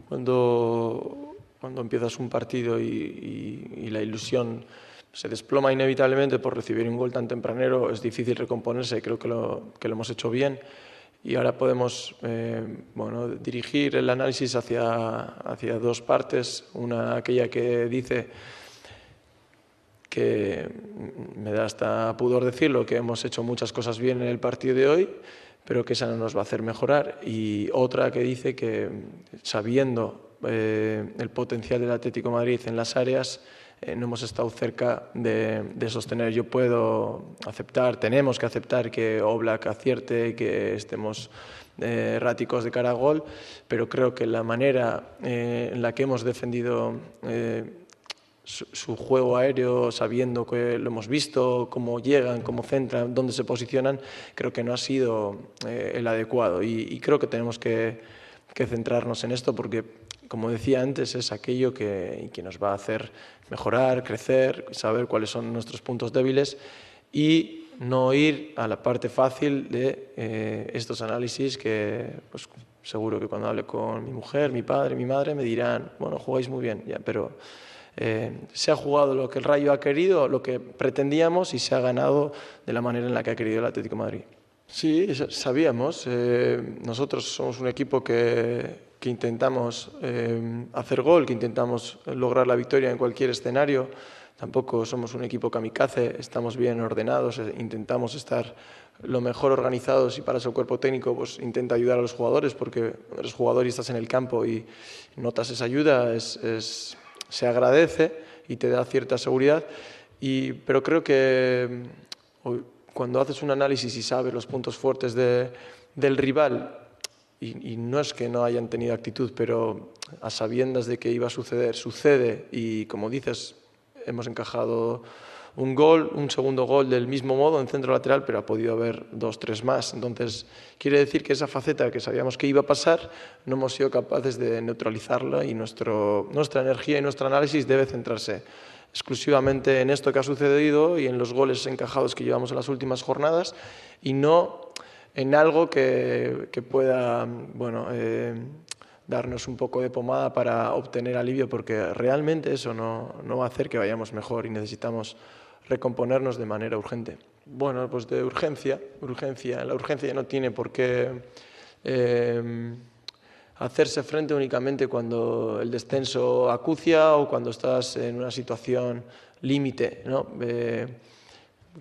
cuando empiezas un partido y la ilusión se desploma inevitablemente por recibir un gol tan tempranero, es difícil recomponerse. Creo que lo hemos hecho bien y ahora podemos dirigir el análisis hacia dos partes. Una, aquella que dice, que me da hasta pudor decirlo, que hemos hecho muchas cosas bien en el partido de hoy, pero que esa no nos va a hacer mejorar. Y otra que dice que, sabiendo el potencial del Atlético de Madrid en las áreas, no hemos estado cerca de sostener. Yo puedo aceptar, tenemos que aceptar que Oblak acierte, que estemos erráticos de cara a gol, pero creo que la manera en la que hemos defendido su juego aéreo, sabiendo que lo hemos visto, cómo llegan, cómo centran, dónde se posicionan, creo que no ha sido el adecuado. Y creo que tenemos que centrarnos en esto porque, como decía antes, es aquello que nos va a hacer mejorar, crecer, saber cuáles son nuestros puntos débiles y no ir a la parte fácil de estos análisis que, pues, seguro que cuando hable con mi mujer, mi padre, mi madre, me dirán, bueno, jugáis muy bien, ya, pero se ha jugado lo que el Rayo ha querido, lo que pretendíamos, y se ha ganado de la manera en la que ha querido el Atlético de Madrid. Sí, sabíamos. Nosotros somos un equipo que intentamos hacer gol, que intentamos lograr la victoria en cualquier escenario. Tampoco somos un equipo kamikaze, estamos bien ordenados, intentamos estar lo mejor organizados, y para eso el cuerpo técnico pues intenta ayudar a los jugadores, porque eres jugador y estás en el campo y notas esa ayuda, se agradece y te da cierta seguridad. Pero creo que cuando haces un análisis y sabes los puntos fuertes del rival, y no es que no hayan tenido actitud, pero a sabiendas de que iba a suceder, sucede, y como dices, hemos encajado un segundo gol del mismo modo en centro lateral, pero ha podido haber 2, 3 más. Entonces, quiere decir que esa faceta que sabíamos que iba a pasar, no hemos sido capaces de neutralizarla, y nuestra energía y nuestro análisis debe centrarse exclusivamente en esto que ha sucedido y en los goles encajados que llevamos en las últimas jornadas, y no en algo que pueda darnos un poco de pomada para obtener alivio, porque realmente eso no va a hacer que vayamos mejor y necesitamos recomponernos de manera urgente. Bueno, pues de urgencia. La urgencia no tiene por qué hacerse frente únicamente cuando el descenso acucia o cuando estás en una situación límite, ¿no?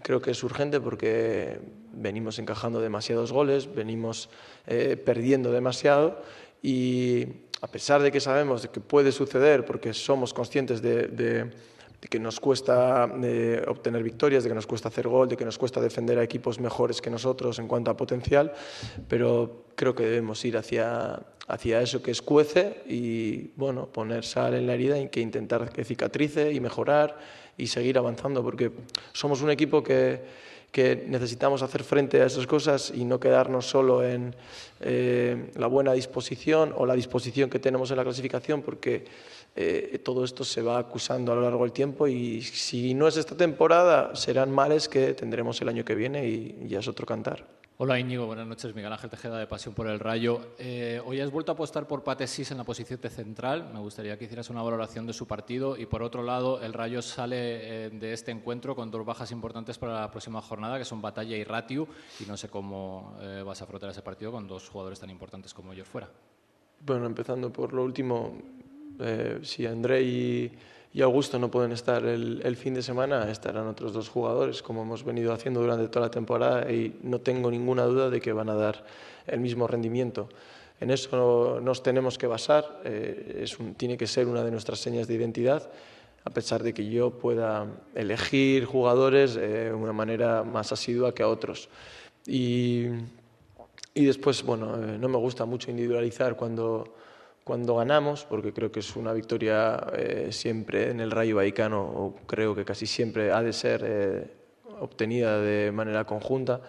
Creo que es urgente porque venimos encajando demasiados goles, venimos perdiendo demasiado, y a pesar de que sabemos de que puede suceder, porque somos conscientes de que nos cuesta obtener victorias, de que nos cuesta hacer gol, de que nos cuesta defender a equipos mejores que nosotros en cuanto a potencial, pero creo que debemos ir hacia eso que escuece y bueno, poner sal en la herida y que intentar que cicatrice y mejorar y seguir avanzando, porque somos un equipo que necesitamos hacer frente a esas cosas y no quedarnos solo en la buena disposición o la disposición que tenemos en la clasificación, porque todo esto se va acusando a lo largo del tiempo, y si no es esta temporada serán males que tendremos el año que viene y ya es otro cantar. Hola Íñigo, buenas noches. Miguel Ángel Tejeda de Pasión por el Rayo. Hoy has vuelto a apostar por Pape Ciss en la posición de central. Me gustaría que hicieras una valoración de su partido. Y por otro lado, el Rayo sale de este encuentro con 2 bajas importantes para la próxima jornada, que son Batalla y Ratiu. Y no sé cómo vas a afrontar ese partido con 2 jugadores tan importantes como ellos fuera. Bueno, empezando por lo último, si André y Augusto no pueden estar el fin de semana, estarán otros 2 jugadores, como hemos venido haciendo durante toda la temporada, y no tengo ninguna duda de que van a dar el mismo rendimiento. En eso nos tenemos que basar, tiene que ser una de nuestras señas de identidad, a pesar de que yo pueda elegir jugadores de una manera más asidua que a otros. Y después, bueno, no me gusta mucho individualizar cuando ganamos, porque creo que es una victoria siempre en el Rayo Vallecano, o creo que casi siempre ha de ser obtenida de manera conjunta,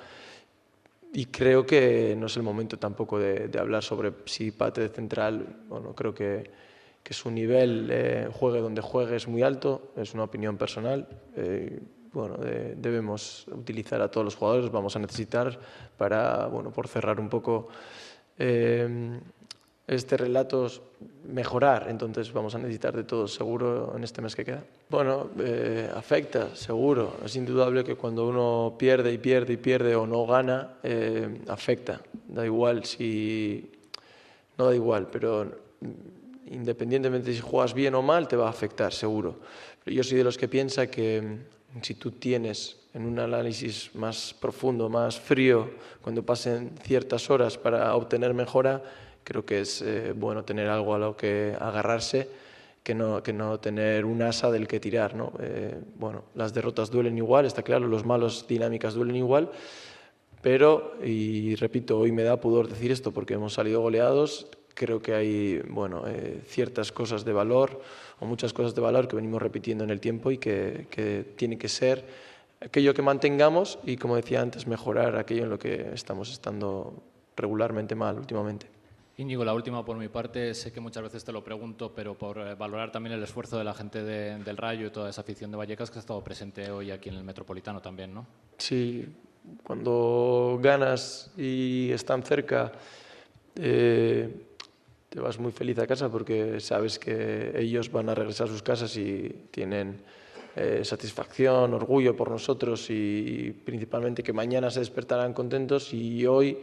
y creo que no es el momento tampoco de hablar sobre si Pate de central. Bueno, creo que su nivel, juegue donde juegue, es muy alto, es una opinión personal. Bueno, debemos utilizar a todos los jugadores, vamos a necesitar para, bueno, por cerrar un poco este relato, mejorar, entonces vamos a necesitar de todos seguro en este mes que queda. Bueno, afecta, seguro, es indudable que cuando uno pierde y pierde y pierde o no gana, afecta, da igual si... no da igual, pero independientemente de si juegas bien o mal, te va a afectar, seguro. Pero yo soy de los que piensa que si tú tienes en un análisis más profundo, más frío, cuando pasen ciertas horas para obtener mejora, creo que es bueno tener algo a lo que agarrarse, que no tener un asa del que tirar, ¿no? Bueno, las derrotas duelen igual, está claro, los malos dinámicas duelen igual, pero, y repito, hoy me da pudor decir esto porque hemos salido goleados. Creo que hay, bueno, ciertas cosas de valor o muchas cosas de valor que venimos repitiendo en el tiempo y que tiene que ser aquello que mantengamos y, como decía antes, mejorar aquello en lo que estamos estando regularmente mal últimamente. Íñigo, la última por mi parte, sé que muchas veces te lo pregunto, pero por valorar también el esfuerzo de la gente del Rayo y toda esa afición de Vallecas que ha estado presente hoy aquí en el Metropolitano también, ¿no? Sí, cuando ganas y están cerca, te vas muy feliz a casa porque sabes que ellos van a regresar a sus casas y tienen satisfacción, orgullo por nosotros y principalmente que mañana se despertarán contentos, y hoy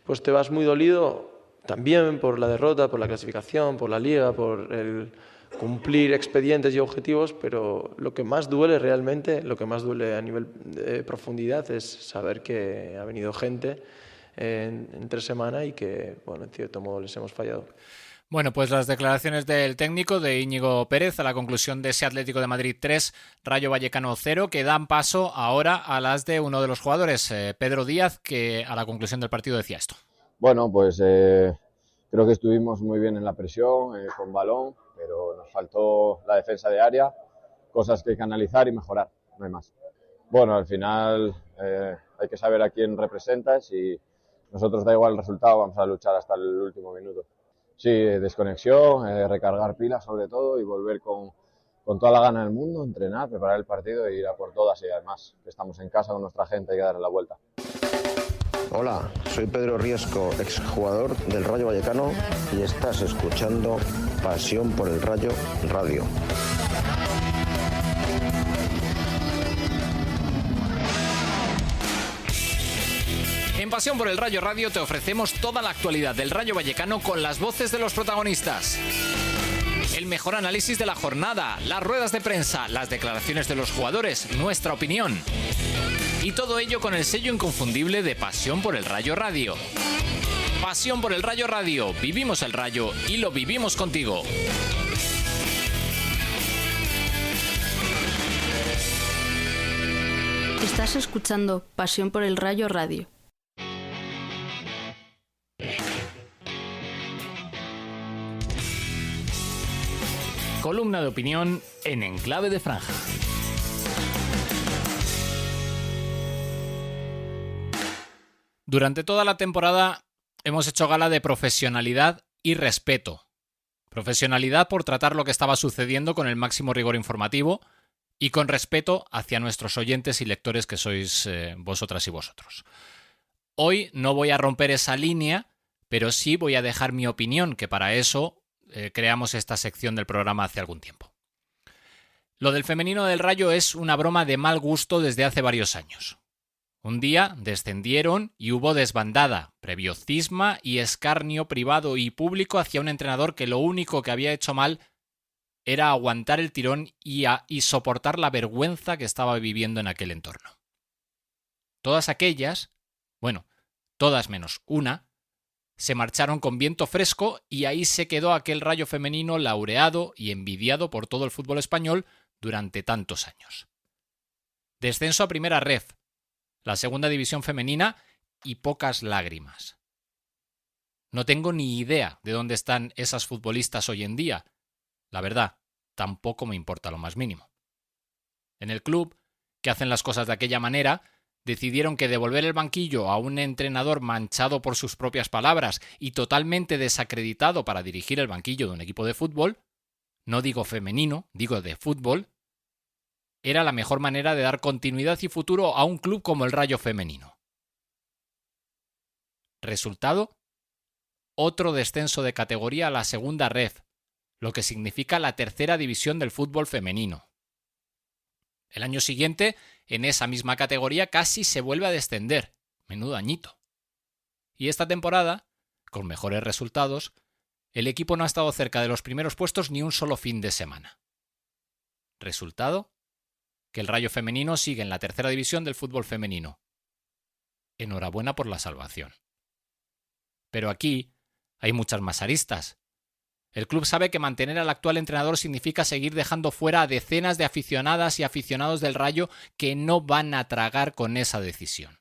pues te vas muy dolido también por la derrota, por la clasificación, por la liga, por el cumplir expedientes y objetivos, pero lo que más duele realmente, lo que más duele a nivel de profundidad es saber que ha venido gente entre semana y que, bueno, en cierto modo les hemos fallado. Bueno, pues las declaraciones del técnico de Íñigo Pérez a la conclusión de ese Atlético de Madrid 3, Rayo Vallecano 0, que dan paso ahora a las de uno de los jugadores, Pedro Díaz, que a la conclusión del partido decía esto. Bueno, pues creo que estuvimos muy bien en la presión, con balón, pero nos faltó la defensa de área, cosas que hay que analizar y mejorar, no hay más. Bueno, al final hay que saber a quién representas y nosotros da igual el resultado, vamos a luchar hasta el último minuto. Sí, desconexión, recargar pilas sobre todo y volver con toda la gana del mundo, entrenar, preparar el partido e ir a por todas, y además que estamos en casa con nuestra gente, hay que darle la vuelta. Hola, soy Pedro Riesco, exjugador del Rayo Vallecano, y estás escuchando Pasión por el Rayo Radio. En Pasión por el Rayo Radio te ofrecemos toda la actualidad del Rayo Vallecano con las voces de los protagonistas. El mejor análisis de la jornada, las ruedas de prensa, las declaraciones de los jugadores, nuestra opinión. Y todo ello con el sello inconfundible de Pasión por el Rayo Radio. Pasión por el Rayo Radio. Vivimos el Rayo y lo vivimos contigo. Estás escuchando Pasión por el Rayo Radio. Columna de opinión en Enclave de Franja. Durante toda la temporada hemos hecho gala de profesionalidad y respeto. Profesionalidad por tratar lo que estaba sucediendo con el máximo rigor informativo y con respeto hacia nuestros oyentes y lectores que sois vosotras y vosotros. Hoy no voy a romper esa línea, pero sí voy a dejar mi opinión, que para eso creamos esta sección del programa hace algún tiempo. Lo del femenino del Rayo es una broma de mal gusto desde hace varios años. Un día descendieron y hubo desbandada, previo cisma y escarnio privado y público hacia un entrenador que lo único que había hecho mal era aguantar el tirón y soportar la vergüenza que estaba viviendo en aquel entorno. Todas aquellas, bueno, todas menos una, se marcharon con viento fresco y ahí se quedó aquel Rayo femenino laureado y envidiado por todo el fútbol español durante tantos años. Descenso a Primera Ref, la segunda división femenina y pocas lágrimas. No tengo ni idea de dónde están esas futbolistas hoy en día. La verdad, tampoco me importa lo más mínimo. En el club, que hacen las cosas de aquella manera, decidieron que devolver el banquillo a un entrenador manchado por sus propias palabras y totalmente desacreditado para dirigir el banquillo de un equipo de fútbol, no digo femenino, digo de fútbol, era la mejor manera de dar continuidad y futuro a un club como el Rayo femenino. Resultado: otro descenso de categoría a la segunda ref, lo que significa la tercera división del fútbol femenino. El año siguiente, en esa misma categoría, casi se vuelve a descender. Menudo añito. Y esta temporada, con mejores resultados, el equipo no ha estado cerca de los primeros puestos ni un solo fin de semana. Resultado: que el Rayo femenino sigue en la tercera división del fútbol femenino. Enhorabuena por la salvación. Pero aquí hay muchas más aristas. El club sabe que mantener al actual entrenador significa seguir dejando fuera a decenas de aficionadas y aficionados del Rayo que no van a tragar con esa decisión.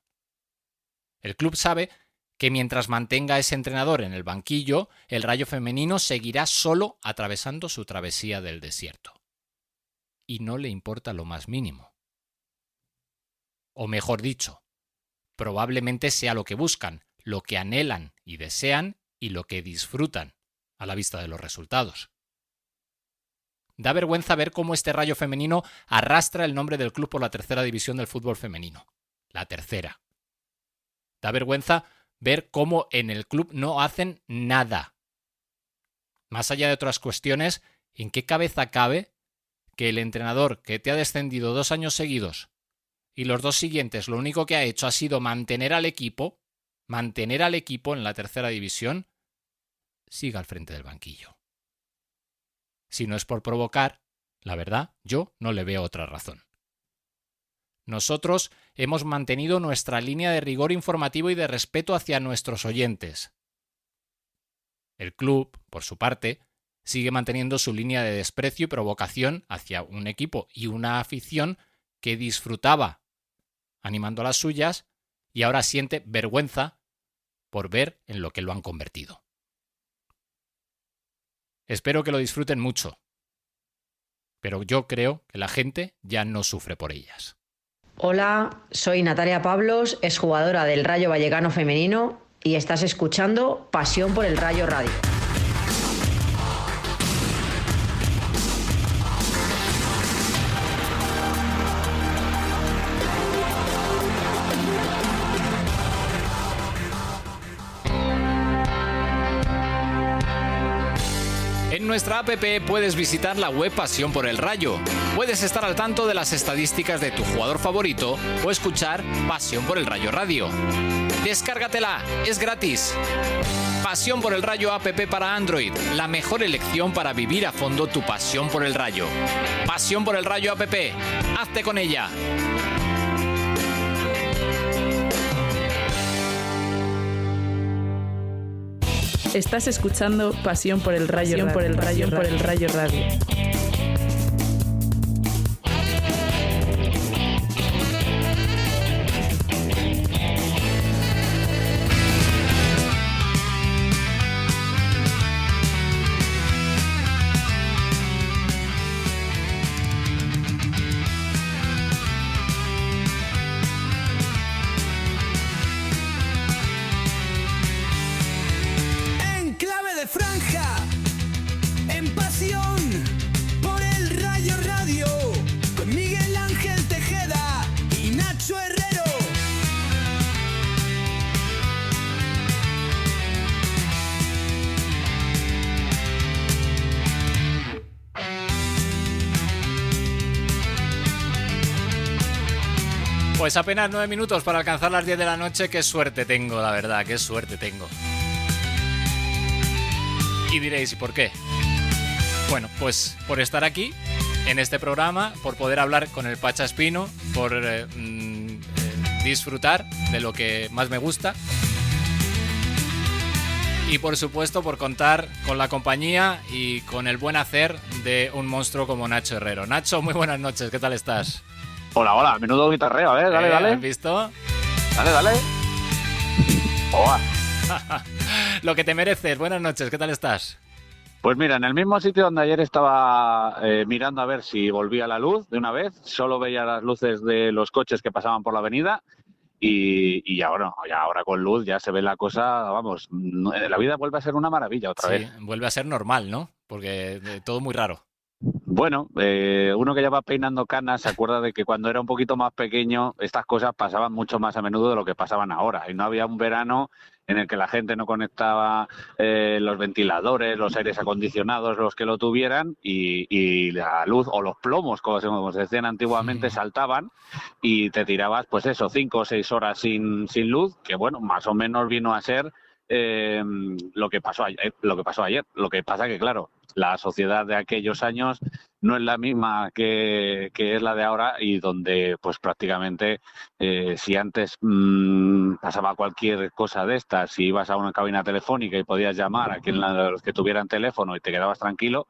El club sabe que mientras mantenga a ese entrenador en el banquillo, el Rayo femenino seguirá solo atravesando su travesía del desierto. Y no le importa lo más mínimo. O mejor dicho, probablemente sea lo que buscan, lo que anhelan y desean y lo que disfrutan a la vista de los resultados. Da vergüenza ver cómo este Rayo femenino arrastra el nombre del club por la tercera división del fútbol femenino. La tercera. Da vergüenza ver cómo en el club no hacen nada. Más allá de otras cuestiones, ¿en qué cabeza cabe que el entrenador que te ha descendido 2 años seguidos y los 2 siguientes lo único que ha hecho ha sido mantener al equipo en la tercera división, siga al frente del banquillo? Si no es por provocar, la verdad, yo no le veo otra razón. Nosotros hemos mantenido nuestra línea de rigor informativo y de respeto hacia nuestros oyentes. El club, por su parte, sigue manteniendo su línea de desprecio y provocación hacia un equipo y una afición que disfrutaba animando a las suyas y ahora siente vergüenza por ver en lo que lo han convertido. Espero que lo disfruten mucho, pero yo creo que la gente ya no sufre por ellas. Hola, soy Natalia Pablos, exjugadora del Rayo Vallecano femenino, y estás escuchando Pasión por el Rayo Radio. En nuestra app puedes visitar la web Pasión por el Rayo. Puedes estar al tanto de las estadísticas de tu jugador favorito o escuchar Pasión por el Rayo Radio. Descárgatela, es gratis. Pasión por el Rayo app para Android, la mejor elección para vivir a fondo tu pasión por el Rayo. Pasión por el Rayo app, hazte con ella. Estás escuchando Pasión por el Rayo Radio. Por el Rayo, por el Rayo Radio. Pues apenas 9 minutos para alcanzar las 10 de la noche. Qué suerte tengo, la verdad, qué suerte tengo. Y diréis, ¿y por qué? Bueno, pues por estar aquí, en este programa, por poder hablar con el Pacha Espino, por disfrutar de lo que más me gusta. Y por supuesto por contar con la compañía y con el buen hacer de un monstruo como Nacho Herrero. Nacho, muy buenas noches, ¿qué tal estás? Hola, hola, menudo guitarreo, a ver, dale, dale. ¿Has visto? Dale, dale. Hola. Lo que te mereces, buenas noches, ¿qué tal estás? Pues mira, en el mismo sitio donde ayer estaba mirando a ver si volvía la luz de una vez, solo veía las luces de los coches que pasaban por la avenida y ya, bueno, ya ahora con luz ya se ve la cosa, vamos, la vida vuelve a ser una maravilla otra vez. Sí, vuelve a ser normal, ¿no? Porque todo muy raro. Bueno, uno que ya va peinando canas se acuerda de que cuando era un poquito más pequeño estas cosas pasaban mucho más a menudo de lo que pasaban ahora. Y no había un verano en el que la gente no conectaba los ventiladores, los aires acondicionados, los que lo tuvieran, y la luz o los plomos, como se decían antiguamente, saltaban y te tirabas, pues eso, 5 o 6 horas sin luz, que bueno, más o menos vino a ser lo que pasó ayer. Lo que pasa que, claro, la sociedad de aquellos años no es la misma que es la de ahora, y donde pues prácticamente si antes pasaba cualquier cosa de estas, si ibas a una cabina telefónica y podías llamar a quien los que tuvieran teléfono y te quedabas tranquilo,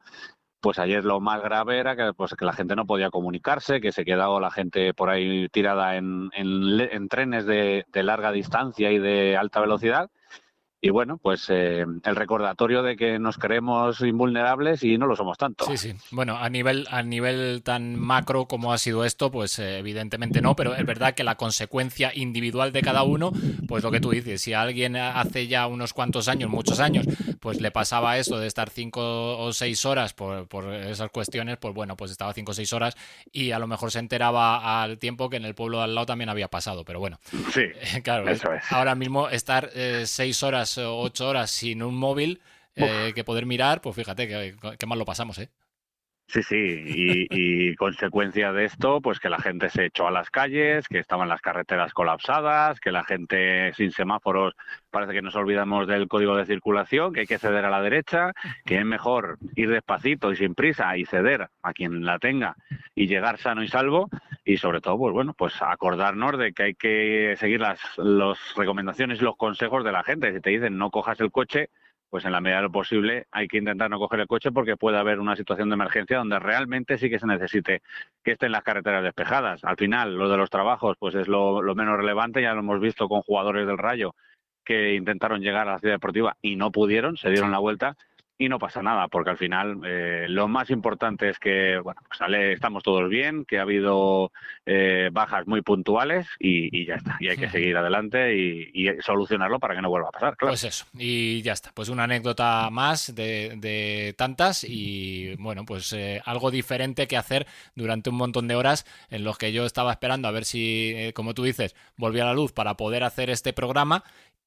pues ayer lo más grave era que la gente no podía comunicarse, que se quedaba la gente por ahí tirada en trenes de larga distancia y de alta velocidad. Y bueno, pues el recordatorio de que nos creemos invulnerables y no lo somos tanto. Sí, sí. Bueno, a nivel tan macro como ha sido esto, pues evidentemente no, pero es verdad que la consecuencia individual de cada uno, pues lo que tú dices, si a alguien hace ya unos cuantos años, muchos años, pues le pasaba eso de estar 5 o 6 horas por esas cuestiones, pues bueno, pues estaba 5 o 6 horas y a lo mejor se enteraba al tiempo que en el pueblo de al lado también había pasado, pero bueno. Sí, claro, eso es. Ahora mismo estar 6 horas o 8 horas sin un móvil que poder mirar, pues fíjate que mal lo pasamos, ¿eh? Sí, sí, y consecuencia de esto, pues que la gente se echó a las calles, que estaban las carreteras colapsadas, que la gente sin semáforos, parece que nos olvidamos del código de circulación, que hay que ceder a la derecha, que es mejor ir despacito y sin prisa y ceder a quien la tenga y llegar sano y salvo, y sobre todo, pues bueno, pues acordarnos de que hay que seguir las recomendaciones y los consejos de la gente. Si te dicen no cojas el coche, pues en la medida de lo posible hay que intentar no coger el coche, porque puede haber una situación de emergencia donde realmente sí que se necesite que estén las carreteras despejadas. Al final, lo de los trabajos pues es lo menos relevante. Ya lo hemos visto con jugadores del Rayo que intentaron llegar a la ciudad deportiva y no pudieron, se dieron la vuelta. Y no pasa nada, porque al final lo más importante es que bueno, pues estamos todos bien, que ha habido bajas muy puntuales y ya está. Y hay que seguir adelante y solucionarlo para que no vuelva a pasar, claro. Pues eso, y ya está. Pues una anécdota más de tantas y bueno, pues algo diferente que hacer durante un montón de horas en los que yo estaba esperando a ver si, como tú dices, volvía la luz para poder hacer este programa.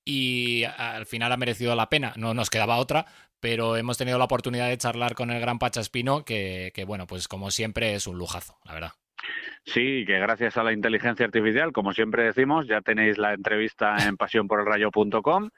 Y al final ha merecido la pena, no nos quedaba otra, pero hemos tenido la oportunidad de charlar con el gran Pacha Espino, que bueno, pues como siempre es un lujazo, la verdad. Sí, que gracias a la inteligencia artificial, como siempre decimos, ya tenéis la entrevista en pasionporelrayo.com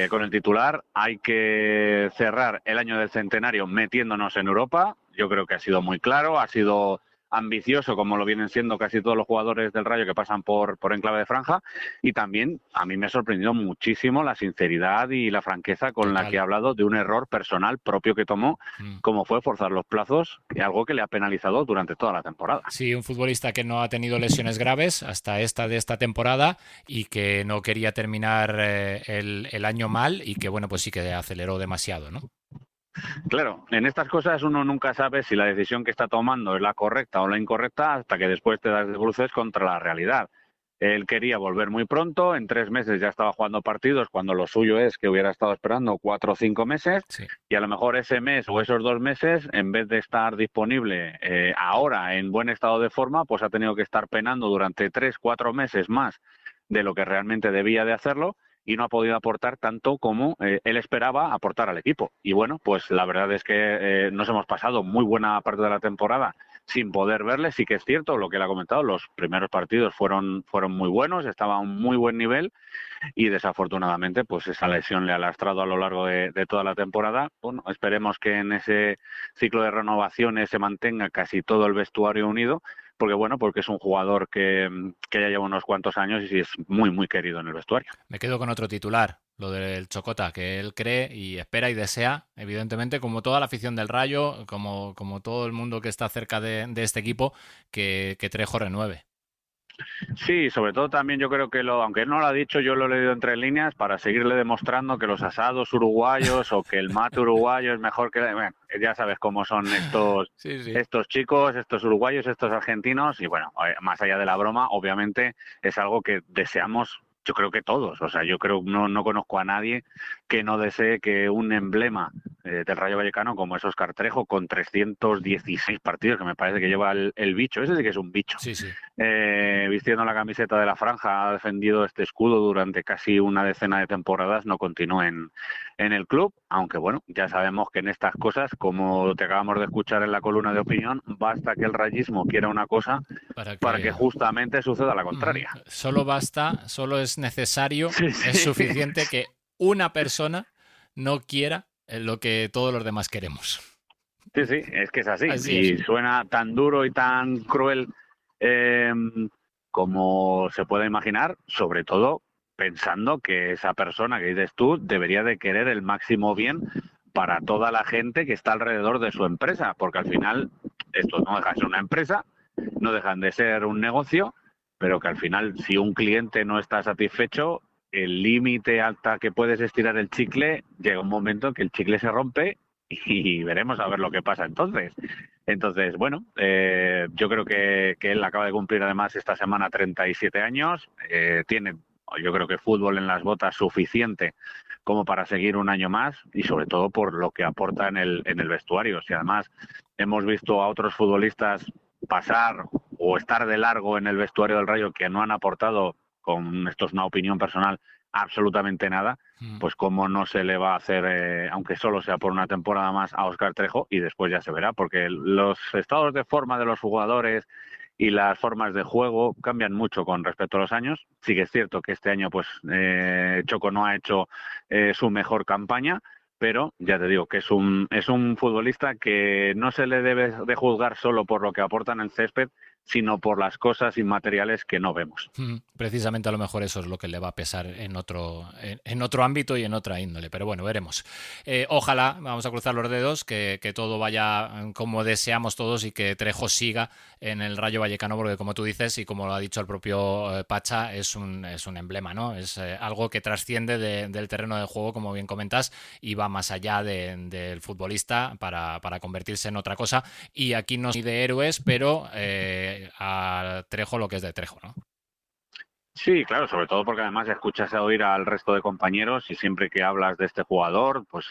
con el titular: hay que cerrar el año del centenario metiéndonos en Europa. Yo creo que ha sido muy claro, ha sido ambicioso, como lo vienen siendo casi todos los jugadores del Rayo que pasan por Enclave de Franja, y también a mí me ha sorprendido muchísimo la sinceridad y la franqueza con la que ha hablado de un error personal propio que tomó, como fue forzar los plazos, algo que le ha penalizado durante toda la temporada. Sí, un futbolista que no ha tenido lesiones graves hasta esta temporada y que no quería terminar el año mal, y que bueno, pues sí que aceleró demasiado, ¿no? Claro, en estas cosas uno nunca sabe si la decisión que está tomando es la correcta o la incorrecta hasta que después te das de bruces contra la realidad. Él quería volver muy pronto, en 3 meses ya estaba jugando partidos, cuando lo suyo es que hubiera estado esperando 4 o 5 meses, sí. Y a lo mejor ese mes o esos 2 meses, en vez de estar disponible ahora en buen estado de forma, pues ha tenido que estar penando durante 3 o 4 meses más de lo que realmente debía de hacerlo, y no ha podido aportar tanto como él esperaba aportar al equipo. Y bueno, pues la verdad es que nos hemos pasado muy buena parte de la temporada sin poder verle. Sí que es cierto lo que él ha comentado, los primeros partidos fueron muy buenos, estaba a un muy buen nivel, y desafortunadamente pues esa lesión le ha lastrado a lo largo de toda la temporada. Bueno, esperemos que en ese ciclo de renovaciones se mantenga casi todo el vestuario unido, porque es un jugador que ya lleva unos cuantos años y sí es muy querido en el vestuario. Me quedo con otro titular, lo del Chocota, que él cree y espera y desea, evidentemente, como toda la afición del Rayo, como todo el mundo que está cerca de este equipo, que Trejo renueve. Sí, sobre todo también yo creo que, aunque él no lo ha dicho, yo lo he leído entre líneas para seguirle demostrando que los asados uruguayos o que el mate uruguayo es mejor que... Bueno, ya sabes cómo son estos chicos, estos uruguayos, estos argentinos, y bueno, más allá de la broma, obviamente es algo que deseamos. Yo creo que todos, o sea, yo creo no conozco a nadie que no desee que un emblema del Rayo Vallecano como es Óscar Trejo, con 316 partidos, que me parece que lleva el bicho, ese sí que es un bicho, vistiendo la camiseta de la Franja, ha defendido este escudo durante casi una decena de temporadas, no continúe en el club, aunque bueno, ya sabemos que en estas cosas, como te acabamos de escuchar en la columna de opinión, basta que el rayismo quiera una cosa para que justamente suceda la contraria. Solo es necesario, es suficiente que una persona no quiera lo que todos los demás queremos. Sí, es que es así. Suena tan duro y tan cruel como se puede imaginar, sobre todo pensando que esa persona que dices tú debería de querer el máximo bien para toda la gente que está alrededor de su empresa, porque al final esto no deja de ser una empresa, no dejan de ser un negocio, pero que al final, si un cliente no está satisfecho, el límite hasta que puedes estirar el chicle, llega un momento en que el chicle se rompe y veremos a ver lo que pasa entonces. Entonces, bueno, yo creo que él acaba de cumplir además esta semana 37 años, tiene, yo creo que fútbol en las botas suficiente como para seguir un año más, y sobre todo por lo que aporta en el vestuario. Si además hemos visto a otros futbolistas pasar o estar de largo en el vestuario del Rayo que no han aportado, con esto es una opinión personal, absolutamente nada, pues cómo no se le va a hacer, aunque solo sea por una temporada más, a Óscar Trejo, y después ya se verá, porque los estados de forma de los jugadores y las formas de juego cambian mucho con respecto a los años. Sí que es cierto que este año pues Choco no ha hecho su mejor campaña, pero ya te digo que es un futbolista que no se le debe de juzgar solo por lo que aporta en el césped, sino por las cosas inmateriales que no vemos. Precisamente a lo mejor eso es lo que le va a pesar en otro ámbito y en otra índole, pero bueno, veremos. Ojalá, vamos a cruzar los dedos, que todo vaya como deseamos todos y que Trejo siga en el Rayo Vallecano, porque como tú dices y como lo ha dicho el propio Pacha, es un emblema, ¿no? Es algo que trasciende del terreno de juego, como bien comentas, y va más allá del futbolista para convertirse en otra cosa, y aquí no soy de héroes, pero a Trejo lo que es de Trejo, ¿no? Sí, claro, sobre todo porque además escuchas a oír al resto de compañeros y siempre que hablas de este jugador, pues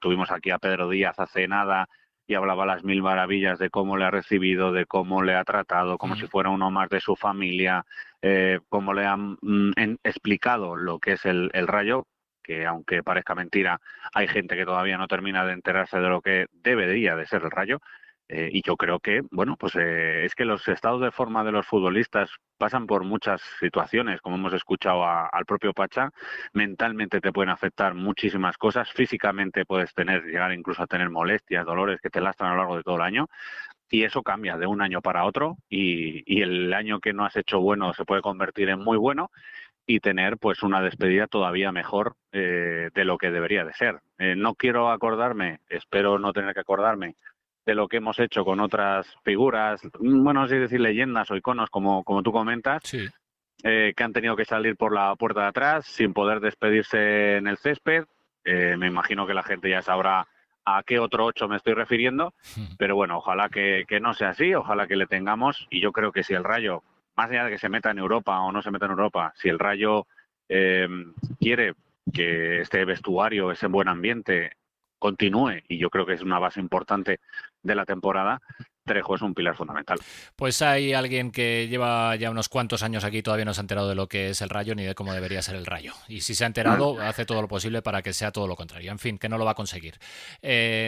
tuvimos aquí a Pedro Díaz hace nada y hablaba las mil maravillas de cómo le ha recibido, de cómo le ha tratado, como si fuera uno más de su familia, cómo le han explicado lo que es el Rayo. que aunque parezca mentira, hay gente que todavía no termina de enterarse de lo que debería de ser el Rayo. Y yo creo que, bueno, pues es que los estados de forma de los futbolistas pasan por muchas situaciones, como hemos escuchado al propio Pacha. Mentalmente te pueden afectar muchísimas cosas, físicamente puedes llegar incluso a tener molestias, dolores que te lastran a lo largo de todo el año. Y eso cambia de un año para otro, y el año que no has hecho bueno se puede convertir en muy bueno y tener pues una despedida todavía mejor de lo que debería de ser. No quiero acordarme, espero no tener que acordarme, de lo que hemos hecho con otras figuras, bueno, no sé decir leyendas o iconos, como tú comentas, sí. Que han tenido que salir por la puerta de atrás sin poder despedirse en el césped. Me imagino que la gente ya sabrá a qué otro 8 me estoy refiriendo, pero bueno, ojalá que no sea así, ojalá que le tengamos, y yo creo que si el Rayo, más allá de que se meta en Europa o no se meta en Europa, si el Rayo quiere que este vestuario, ese buen ambiente, continúe, y yo creo que es una base importante de la temporada, Trejo es un pilar fundamental. Pues hay alguien que lleva ya unos cuantos años aquí y todavía no se ha enterado de lo que es el Rayo ni de cómo debería ser el Rayo. Y si se ha enterado, hace todo lo posible para que sea todo lo contrario. En fin, que no lo va a conseguir.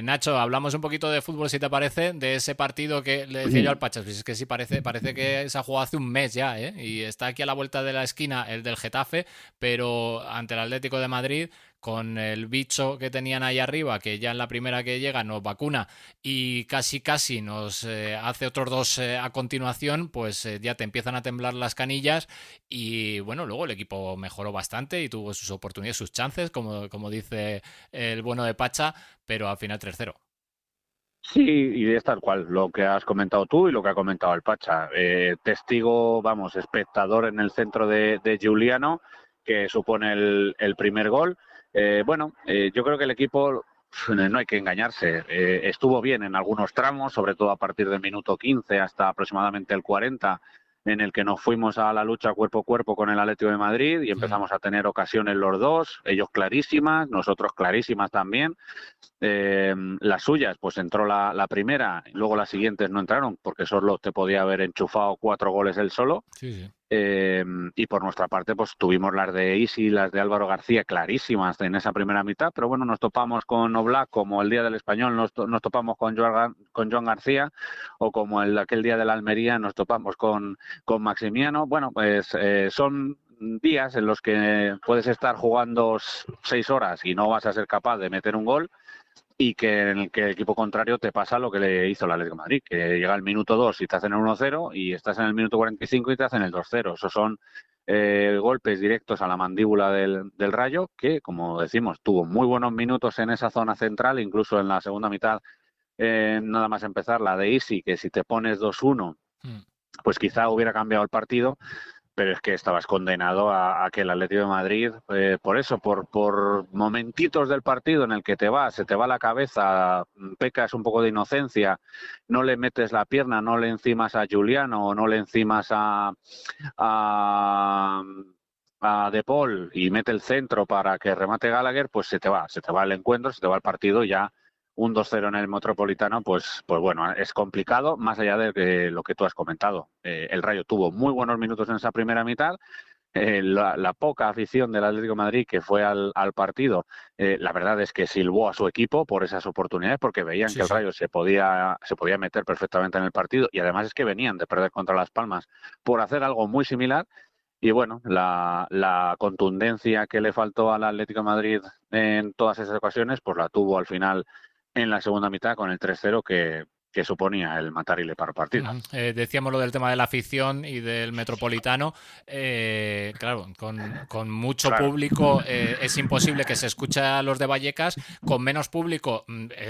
Nacho, hablamos un poquito de fútbol, si te parece, de ese partido que le decía yo al Pachas. Pues es que sí, parece que se ha jugado hace un mes ya, ¿eh? Y está aquí a la vuelta de la esquina el del Getafe, pero ante el Atlético de Madrid, con el bicho que tenían ahí arriba, que ya en la primera que llega nos vacuna y casi nos hace otros dos a continuación, pues ya te empiezan a temblar las canillas y bueno, luego el equipo mejoró bastante y tuvo sus oportunidades, sus chances, como dice el bueno de Pacha, pero al final 3-0. Sí, y es tal cual, lo que has comentado tú y lo que ha comentado el Pacha. Testigo, vamos, espectador en el centro de Giuliano, que supone el primer gol. Yo creo que el equipo, no hay que engañarse, estuvo bien en algunos tramos, sobre todo a partir del minuto 15 hasta aproximadamente el 40, en el que nos fuimos a la lucha cuerpo a cuerpo con el Atlético de Madrid y empezamos a tener ocasiones los dos, ellos clarísimas, nosotros clarísimas también. Las suyas, pues entró la primera, y luego las siguientes no entraron, porque solo te podía haber enchufado 4 goles él solo. Sí. Y por nuestra parte, pues tuvimos las de Isi y las de Álvaro García clarísimas en esa primera mitad, pero bueno, nos topamos con Oblak, como el día del Español nos topamos con Joan García, o como aquel día de la Almería nos topamos con Maximiano. Bueno, pues son días en los que puedes estar jugando 6 horas y no vas a ser capaz de meter un gol, y que en el que el equipo contrario te pasa lo que le hizo el Atlético de Madrid, que llega al minuto 2 y te hacen el 1-0 y estás en el minuto 45 y te hacen el 2-0. Esos son golpes directos a la mandíbula del Rayo, que, como decimos, tuvo muy buenos minutos en esa zona central, incluso en la segunda mitad, nada más empezar, la de Isi, que si te pones 2-1, pues quizá hubiera cambiado el partido, pero es que estabas condenado a que el Atlético de Madrid, por momentitos del partido en el que se te va la cabeza, pecas un poco de inocencia, no le metes la pierna, no le encimas a Giuliano o no le encimas a De Paul y mete el centro para que remate Gallagher, pues se te va el encuentro, se te va el partido, ya un 2-0 en el Metropolitano, pues bueno, es complicado, más allá de lo que tú has comentado. El Rayo tuvo muy buenos minutos en esa primera mitad. La poca afición del Atlético de Madrid que fue al partido, la verdad es que silbó a su equipo por esas oportunidades, porque veían que el Rayo se podía meter perfectamente en el partido, y además es que venían de perder contra Las Palmas por hacer algo muy similar. Y bueno, la contundencia que le faltó al Atlético de Madrid en todas esas ocasiones, pues la tuvo al final en la segunda mitad con el 3-0 que suponía el matar y le para partido. Decíamos lo del tema de la afición y del Metropolitano. Claro, con mucho público es imposible que se escuche a los de Vallecas. Con menos público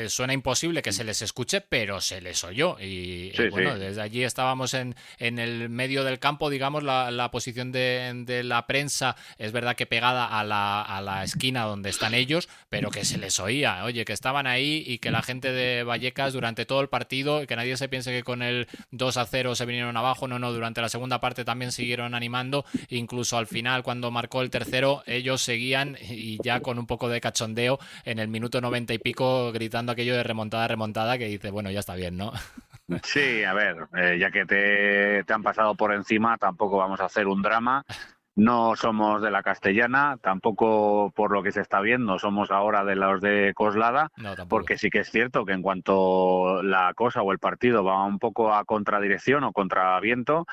suena imposible que se les escuche, pero se les oyó. Y bueno, desde allí estábamos en el medio del campo, digamos, la posición de la prensa es verdad que pegada a la esquina donde están ellos, pero que se les oía. Oye, que estaban ahí y que la gente de Vallecas durante todo el partido, y que nadie se piense que con el 2-0 se vinieron abajo, no, durante la segunda parte también siguieron animando, incluso al final cuando marcó el tercero ellos seguían, y ya con un poco de cachondeo en el minuto 90 y pico gritando aquello de remontada, que dice, bueno, ya está bien, ¿no? Sí, a ver, ya que te han pasado por encima, tampoco vamos a hacer un drama. No somos de la Castellana, tampoco por lo que se está viendo somos ahora de los de Coslada, porque sí que es cierto que en cuanto la cosa o el partido va un poco a contradirección o contra viento,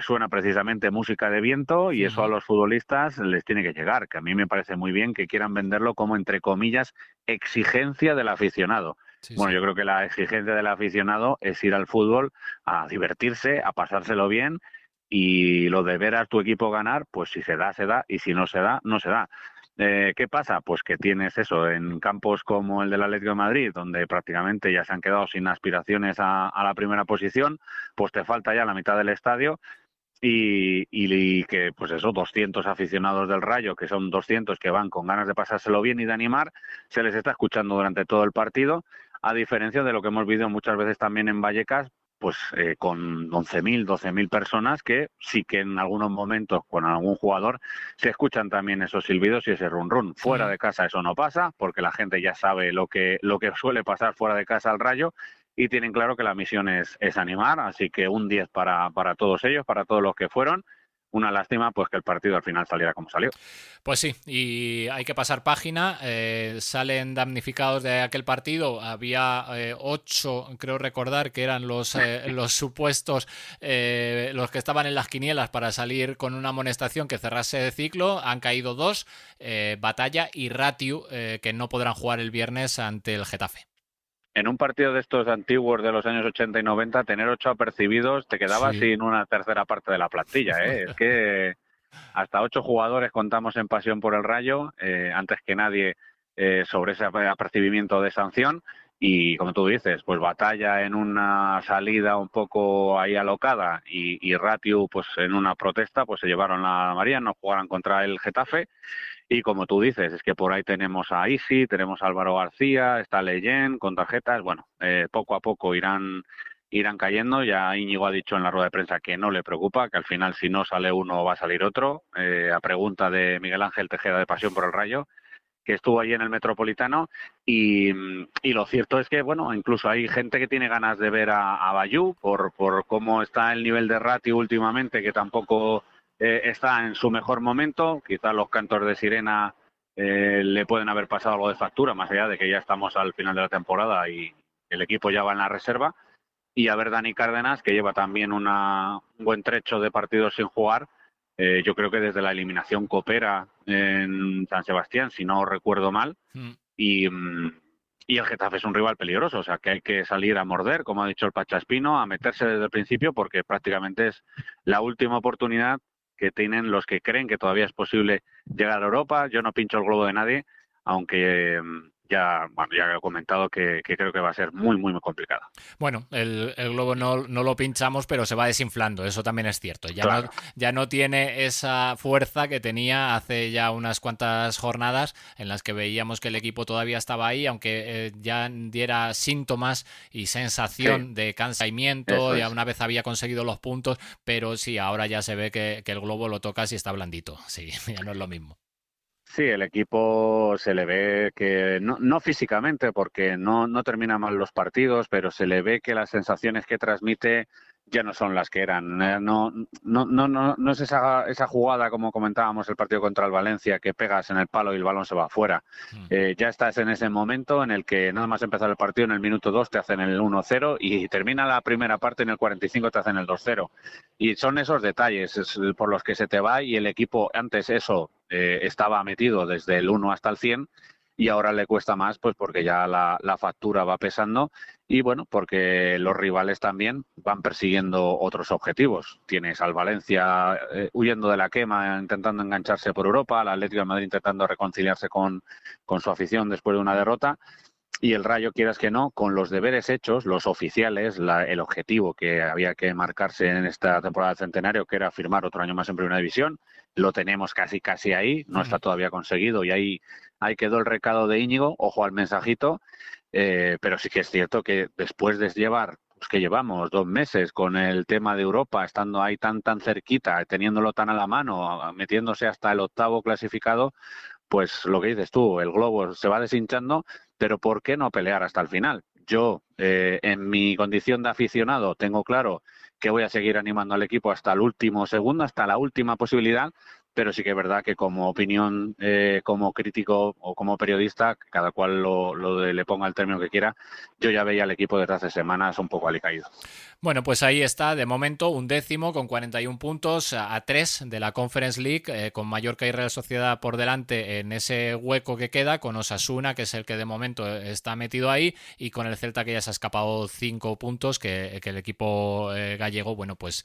suena precisamente música de viento y eso a los futbolistas les tiene que llegar, que a mí me parece muy bien que quieran venderlo como, entre comillas, exigencia del aficionado. Bueno, yo creo que la exigencia del aficionado es ir al fútbol a divertirse, a pasárselo bien, y lo de ver a tu equipo ganar, pues si se da, se da, y si no se da, no se da. ¿Qué pasa? Pues que tienes eso en campos como el del Atlético de Madrid, donde prácticamente ya se han quedado sin aspiraciones a la primera posición, pues te falta ya la mitad del estadio y que, pues eso, 200 aficionados del Rayo, que son 200 que van con ganas de pasárselo bien y de animar, se les está escuchando durante todo el partido, a diferencia de lo que hemos visto muchas veces también en Vallecas, pues con 11.000, 12.000 personas que sí que en algunos momentos con algún jugador se escuchan también esos silbidos y ese run run. Fuera de casa eso no pasa porque la gente ya sabe lo que suele pasar fuera de casa al Rayo y tienen claro que la misión es animar, así que un 10 para todos ellos, para todos los que fueron. Una lástima pues que el partido al final saliera como salió. Pues sí, y hay que pasar página. Salen damnificados de aquel partido. Había 8, creo recordar, que eran los supuestos, los que estaban en las quinielas para salir con una amonestación que cerrase de ciclo. Han caído 2, Batalla y Ratiu, que no podrán jugar el viernes ante el Getafe. En un partido de estos antiguos de los años 80 y 90, tener 8 apercibidos te quedabas sin una tercera parte de la plantilla. Es que hasta 8 jugadores contamos en Pasión por el Rayo, antes que nadie, sobre ese apercibimiento de sanción. Y como tú dices, pues Batalla en una salida un poco ahí alocada y Ratiu pues en una protesta, pues se llevaron la amarilla, no jugaran contra el Getafe. Y como tú dices, es que por ahí tenemos a Isi, tenemos a Álvaro García, está Leyen con tarjetas. Bueno, poco a poco irán cayendo. Ya Íñigo ha dicho en la rueda de prensa que no le preocupa, que al final si no sale uno va a salir otro. A pregunta de Miguel Ángel Tejeda de Pasión por el Rayo, que estuvo allí en el Metropolitano. Y lo cierto es que, bueno, incluso hay gente que tiene ganas de ver a Bayú por cómo está el nivel de Ratiu últimamente, que tampoco está en su mejor momento. Quizás los cantos de sirena le pueden haber pasado algo de factura, más allá de que ya estamos al final de la temporada y el equipo ya va en la reserva. Y a ver Dani Cárdenas, que lleva también un buen trecho de partidos sin jugar. Yo creo que desde la eliminación Copera en San Sebastián, si no recuerdo mal, y el Getafe es un rival peligroso, o sea que hay que salir a morder, como ha dicho el Pachaspino, a meterse desde el principio, porque prácticamente es la última oportunidad que tienen los que creen que todavía es posible llegar a Europa. Yo no pincho el globo de nadie, aunque ya he comentado que creo que va a ser muy, muy, muy complicado. Bueno, el globo no lo pinchamos, pero se va desinflando, eso también es cierto. Ya no tiene esa fuerza que tenía hace ya unas cuantas jornadas en las que veíamos que el equipo todavía estaba ahí, aunque ya diera síntomas y sensación de cansamiento, ya una vez había conseguido los puntos, pero sí, ahora ya se ve que el globo lo tocas y está blandito. Sí, ya no es lo mismo. Sí, el equipo se le ve que, no físicamente, porque no termina mal los partidos, pero se le ve que las sensaciones que transmite ya no son las que eran. No es esa jugada, como comentábamos el partido contra el Valencia, que pegas en el palo y el balón se va afuera. Ya estás en ese momento en el que nada más empezar el partido, en el minuto 2 te hacen el 1-0 y termina la primera parte, en el 45 te hacen el 2-0. Y son esos detalles por los que se te va, y el equipo antes estaba metido desde el 1 hasta el 100 y ahora le cuesta más, pues porque ya la factura va pesando y bueno, porque los rivales también van persiguiendo otros objetivos. Tienes al Valencia huyendo de la quema, intentando engancharse por Europa, al Atlético de Madrid intentando reconciliarse con su afición después de una derrota, y el Rayo, quieras que no, con los deberes hechos, los oficiales, el objetivo que había que marcarse en esta temporada del centenario, que era firmar otro año más en Primera División, lo tenemos casi ahí, no está todavía conseguido, y ahí quedó el recado de Íñigo, ojo al mensajito, pero sí que es cierto que después de llevar, pues que llevamos 2 meses con el tema de Europa, estando ahí tan cerquita, teniéndolo tan a la mano, metiéndose hasta el 8º clasificado, pues lo que dices tú, el globo se va deshinchando, pero ¿por qué no pelear hasta el final? Yo, en mi condición de aficionado, tengo claro que voy a seguir animando al equipo hasta el último segundo, hasta la última posibilidad, pero sí que es verdad que como opinión, como crítico o como periodista, cada cual le ponga el término que quiera, yo ya veía al equipo desde hace semanas un poco alicaído. Bueno, pues ahí está, de momento, 11º con 41 puntos a 3 de la Conference League, con Mallorca y Real Sociedad por delante en ese hueco que queda, con Osasuna, que es el que de momento está metido ahí, y con el Celta, que ya se ha escapado 5 puntos, que el equipo gallego, bueno, pues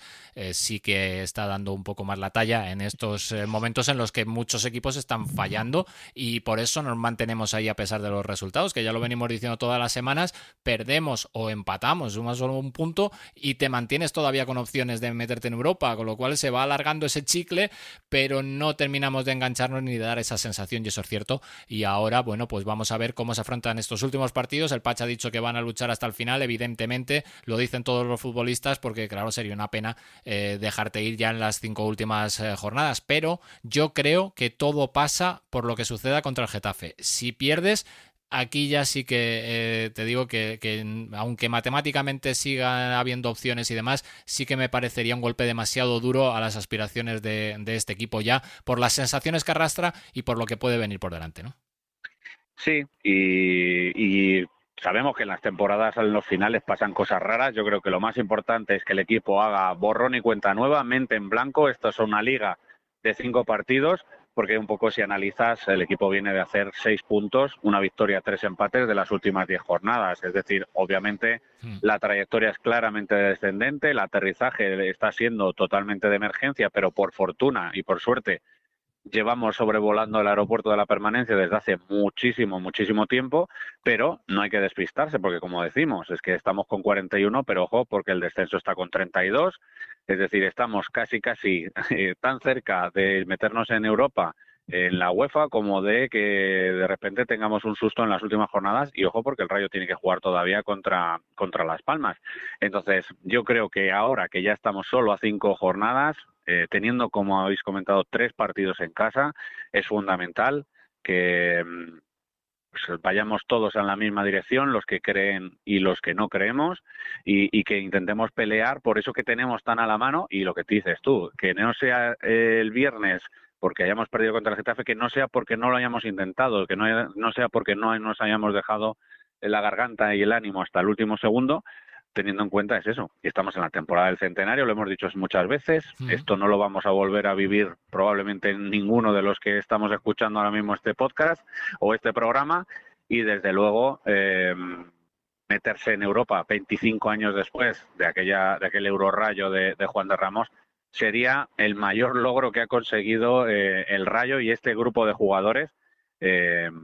sí que está dando un poco más la talla en estos momentos en los que muchos equipos están fallando, y por eso nos mantenemos ahí a pesar de los resultados, que ya lo venimos diciendo todas las semanas. Perdemos o empatamos, sumas solo un punto y te mantienes todavía con opciones de meterte en Europa, con lo cual se va alargando ese chicle, pero no terminamos de engancharnos ni de dar esa sensación, y eso es cierto. Y ahora, bueno, pues vamos a ver cómo se afrontan estos últimos partidos. El Pacha ha dicho que van a luchar hasta el final, evidentemente, lo dicen todos los futbolistas, porque claro, sería una pena dejarte ir ya en las 5 últimas jornadas, pero yo creo que todo pasa por lo que suceda contra el Getafe. Si pierdes, aquí ya sí que te digo que aunque matemáticamente siga habiendo opciones y demás, sí que me parecería un golpe demasiado duro a las aspiraciones de este equipo ya, por las sensaciones que arrastra y por lo que puede venir por delante, ¿no? Sí, y sabemos que en las temporadas, en los finales, pasan cosas raras. Yo creo que lo más importante es que el equipo haga borrón y cuenta nueva, mente en blanco. Esto es una liga de 5 partidos, porque un poco si analizas, el equipo viene de hacer 6 puntos, una victoria, 3 empates de las últimas 10 jornadas. Es decir, obviamente la trayectoria es claramente descendente, el aterrizaje está siendo totalmente de emergencia, pero por fortuna y por suerte llevamos sobrevolando el aeropuerto de la Permanencia desde hace muchísimo tiempo, pero no hay que despistarse, porque como decimos, es que estamos con 41, pero ojo, porque el descenso está con 32, es decir, estamos casi tan cerca de meternos en Europa, en la UEFA, como de que de repente tengamos un susto en las últimas jornadas, y ojo, porque el Rayo tiene que jugar todavía contra Las Palmas. Entonces, yo creo que ahora que ya estamos solo a 5 jornadas, teniendo, como habéis comentado, 3 partidos en casa, es fundamental que pues vayamos todos en la misma dirección, los que creen y los que no creemos, y que intentemos pelear por eso que tenemos tan a la mano. Y lo que te dices tú, que no sea el viernes porque hayamos perdido contra el Getafe, que no sea porque no lo hayamos intentado, que no sea porque no nos hayamos dejado la garganta y el ánimo hasta el último segundo, teniendo en cuenta es eso, y estamos en la temporada del centenario, lo hemos dicho muchas veces, esto no lo vamos a volver a vivir probablemente ninguno de los que estamos escuchando ahora mismo este podcast o este programa, y desde luego meterse en Europa 25 años después de aquel Eurorrayo de Juan de Ramos sería el mayor logro que ha conseguido el Rayo y este grupo de jugadores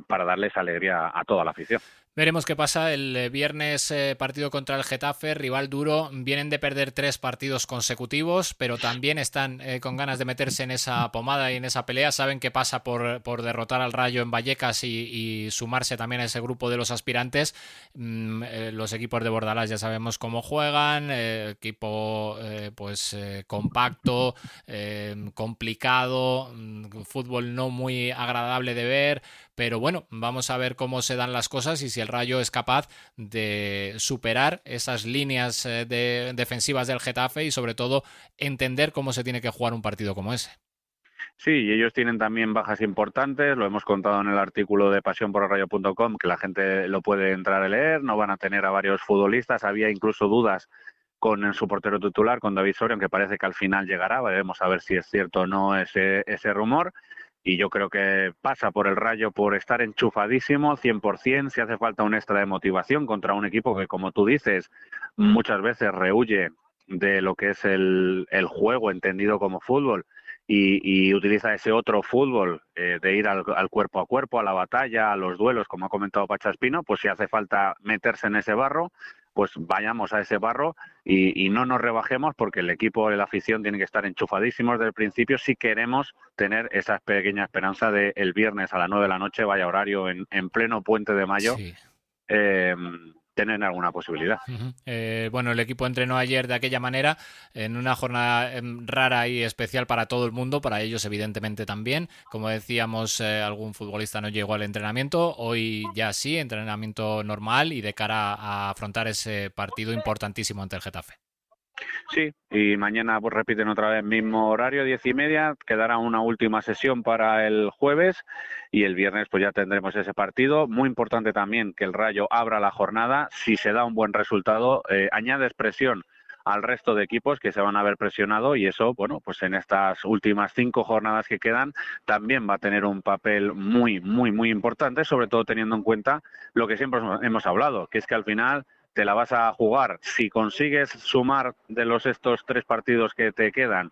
para darles alegría a toda la afición. Veremos qué pasa el viernes, partido contra el Getafe, rival duro. Vienen de perder 3 partidos consecutivos, pero también están con ganas de meterse en esa pomada y en esa pelea. Saben que pasa por derrotar al Rayo en Vallecas y sumarse también a ese grupo de los aspirantes. Los equipos de Bordalás ya sabemos cómo juegan, equipo compacto, complicado, fútbol no muy agradable de ver. Pero bueno, vamos a ver cómo se dan las cosas y si el Rayo es capaz de superar esas líneas defensivas del Getafe y sobre todo entender cómo se tiene que jugar un partido como ese. Sí, y ellos tienen también bajas importantes, lo hemos contado en el artículo de pasionporelrayo.com, que la gente lo puede entrar a leer, no van a tener a varios futbolistas, había incluso dudas con su portero titular, con David Soria, aunque parece que al final llegará, veremos a ver si es cierto o no ese rumor. Y yo creo que pasa por el Rayo por estar enchufadísimo, 100%, si hace falta un extra de motivación contra un equipo que, como tú dices, muchas veces rehúye de lo que es el juego entendido como fútbol y utiliza ese otro fútbol de ir al cuerpo a cuerpo, a la batalla, a los duelos, como ha comentado Pacha Espino, pues si hace falta meterse en ese barro, pues vayamos a ese barro y no nos rebajemos, porque el equipo y la afición tienen que estar enchufadísimos desde el principio si queremos tener esa pequeña esperanza de el viernes a las 9 de la noche, vaya horario, en pleno puente de mayo, sí. Tener alguna posibilidad. Bueno, el equipo entrenó ayer de aquella manera, en una jornada rara y especial para todo el mundo, para ellos evidentemente también. Como decíamos, algún futbolista no llegó al entrenamiento, hoy ya sí, entrenamiento normal y de cara a afrontar ese partido importantísimo ante el Getafe. Sí, y mañana pues repiten otra vez mismo horario, 10:30, quedará una última sesión para el jueves y el viernes pues ya tendremos ese partido. Muy importante también que el Rayo abra la jornada, si se da un buen resultado, añades presión al resto de equipos que se van a ver presionado y eso, bueno, pues en estas últimas 5 jornadas que quedan también va a tener un papel muy, muy, muy importante, sobre todo teniendo en cuenta lo que siempre hemos hablado, que es que al final te la vas a jugar. Si consigues sumar de estos 3 partidos que te quedan,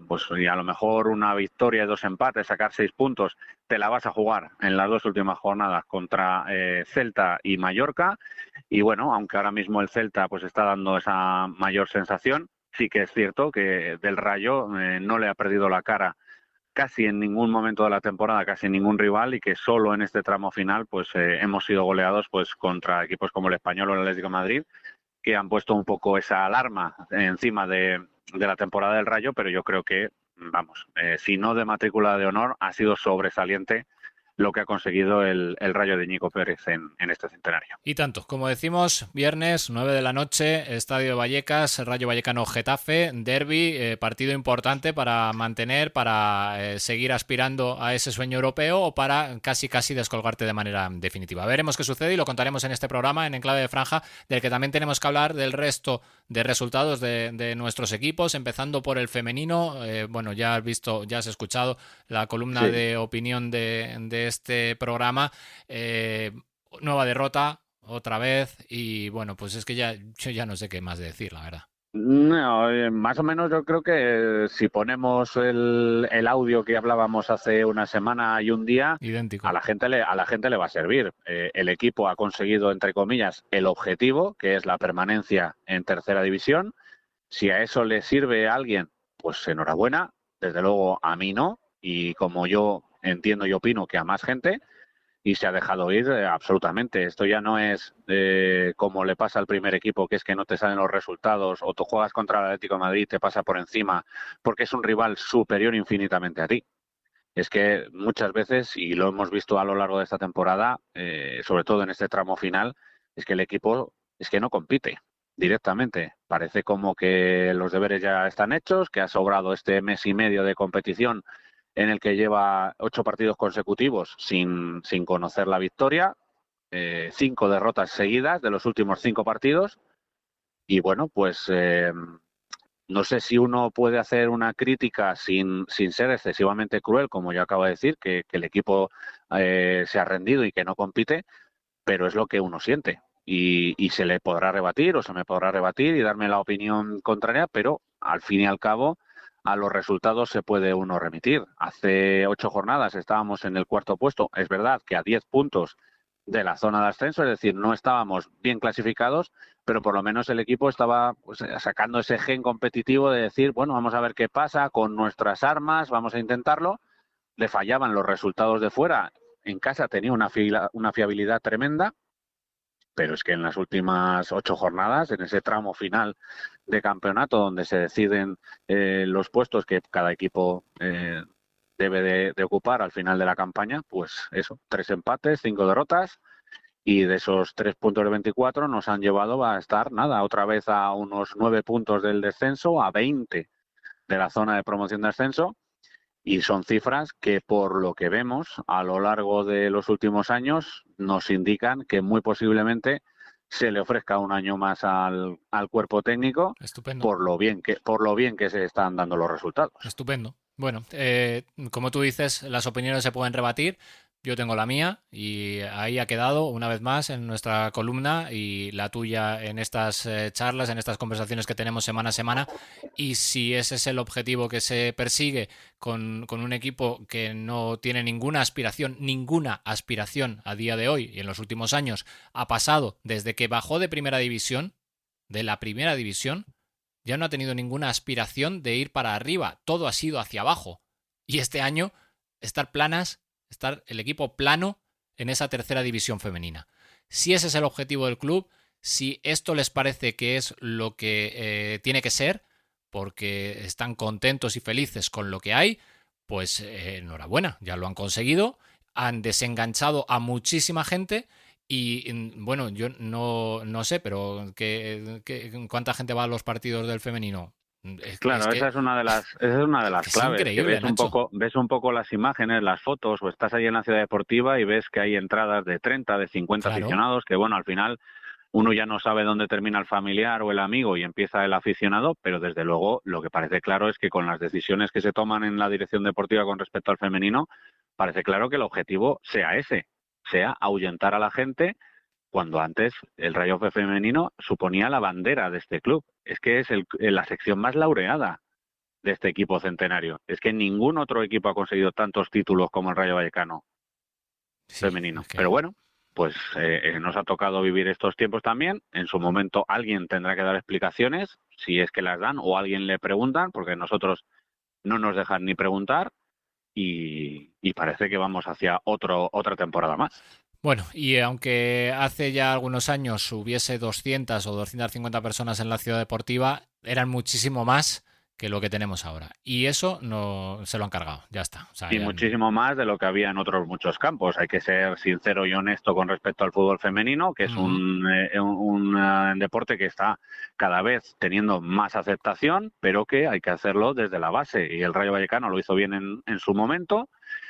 pues y a lo mejor una victoria y 2 empates, sacar 6 puntos, te la vas a jugar en las 2 últimas jornadas contra Celta y Mallorca. Y bueno, aunque ahora mismo el Celta pues está dando esa mayor sensación, sí que es cierto que del Rayo no le ha perdido la cara casi en ningún momento de la temporada, casi ningún rival, y que solo en este tramo final pues hemos sido goleados pues contra equipos como el Español o el Atlético de Madrid, que han puesto un poco esa alarma encima de la temporada del Rayo, pero yo creo que, vamos, si no de matrícula de honor, ha sido sobresaliente lo que ha conseguido el Rayo de Íñigo Pérez en este centenario. Y tanto, como decimos, viernes 9 de la noche, Estadio de Vallecas, Rayo Vallecano Getafe, derbi, partido importante para mantener, para seguir aspirando a ese sueño europeo o para casi descolgarte de manera definitiva. Veremos qué sucede y lo contaremos en este programa en Enclave de Franja, del que también tenemos que hablar del resto de resultados de nuestros equipos, empezando por el femenino. Bueno, ya has escuchado la columna de opinión de este programa. Nueva derrota otra vez y bueno, pues es que yo ya no sé qué más decir, la verdad. No, más o menos yo creo que si ponemos el audio que hablábamos hace una semana y un día, idéntico, a la gente le va a servir. El equipo ha conseguido, entre comillas, el objetivo, que es la permanencia en tercera división. Si a eso le sirve a alguien, pues enhorabuena. Desde luego a mí no, y como yo entiendo y opino que a más gente, y se ha dejado ir absolutamente. Esto ya no es como le pasa al primer equipo, que es que no te salen los resultados o tú juegas contra el Atlético de Madrid, te pasa por encima porque es un rival superior infinitamente a ti. Es que muchas veces, y lo hemos visto a lo largo de esta temporada, sobre todo en este tramo final, es que el equipo es que no compite directamente. Parece como que los deberes ya están hechos, que ha sobrado este mes y medio de competición en el que lleva 8 partidos consecutivos sin conocer la victoria, 5 derrotas seguidas de los últimos 5 partidos. Y bueno, pues no sé si uno puede hacer una crítica sin ser excesivamente cruel, como yo acabo de decir, que el equipo se ha rendido y que no compite, pero es lo que uno siente. Y se le podrá rebatir o se me podrá rebatir y darme la opinión contraria, pero al fin y al cabo a los resultados se puede uno remitir. Hace 8 jornadas estábamos en el 4º puesto. Es verdad que a 10 puntos de la zona de ascenso, es decir, no estábamos bien clasificados, pero por lo menos el equipo estaba pues, sacando ese gen competitivo de decir, bueno, vamos a ver qué pasa con nuestras armas, vamos a intentarlo. Le fallaban los resultados de fuera. En casa tenía una fiabilidad tremenda, pero es que en las últimas 8 jornadas, en ese tramo final de campeonato donde se deciden los puestos que cada equipo debe de ocupar al final de la campaña, pues eso, 3 empates, 5 derrotas, y de esos 3 puntos de 24 nos han llevado a estar, otra vez a unos 9 puntos del descenso, a 20 de la zona de promoción de ascenso. Y son cifras que, por lo que vemos a lo largo de los últimos años, nos indican que muy posiblemente se le ofrezca un año más al cuerpo técnico. Estupendo. por lo bien que se están dando los resultados. Estupendo. Bueno, como tú dices, las opiniones se pueden rebatir. Yo tengo la mía y ahí ha quedado una vez más en nuestra columna y la tuya en estas charlas, en estas conversaciones que tenemos semana a semana. Y si ese es el objetivo que se persigue con un equipo que no tiene ninguna aspiración a día de hoy y en los últimos años, ha pasado desde que bajó de primera división, ya no ha tenido ninguna aspiración de ir para arriba. Todo ha sido hacia abajo. Y este año estar el equipo plano en esa tercera división femenina. Si ese es el objetivo del club, si esto les parece que es lo que tiene que ser, porque están contentos y felices con lo que hay, pues enhorabuena, ya lo han conseguido, han desenganchado a muchísima gente Y bueno, yo no sé, pero ¿cuánta gente va a los partidos del femenino? Claro, esa es una de las claves. Increíble, Que ves un poco las imágenes, las fotos, o estás ahí en la ciudad deportiva y ves que hay entradas de 30, de 50 aficionados, que bueno, al final uno ya no sabe dónde termina el familiar o el amigo y empieza el aficionado, pero desde luego lo que parece claro es que con las decisiones que se toman en la dirección deportiva con respecto al femenino, parece claro que el objetivo sea ese, sea ahuyentar a la gente, cuando antes el Rayo femenino suponía la bandera de este club. Es que es la sección más laureada de este equipo centenario. Es que ningún otro equipo ha conseguido tantos títulos como el Rayo Vallecano femenino. Pero bueno, pues nos ha tocado vivir estos tiempos también. En su momento alguien tendrá que dar explicaciones, si es que las dan, o alguien le preguntan, porque nosotros no nos dejan ni preguntar, y parece que vamos hacia otra temporada más. Bueno, y aunque hace ya algunos años hubiese 200 o 250 personas en la ciudad deportiva, eran muchísimo más que lo que tenemos ahora. Y eso no se lo han cargado, ya está. O sea, y muchísimo más de lo que había en otros muchos campos. Hay que ser sincero y honesto con respecto al fútbol femenino, que es un deporte que está cada vez teniendo más aceptación, pero que hay que hacerlo desde la base. Y el Rayo Vallecano lo hizo bien en su momento,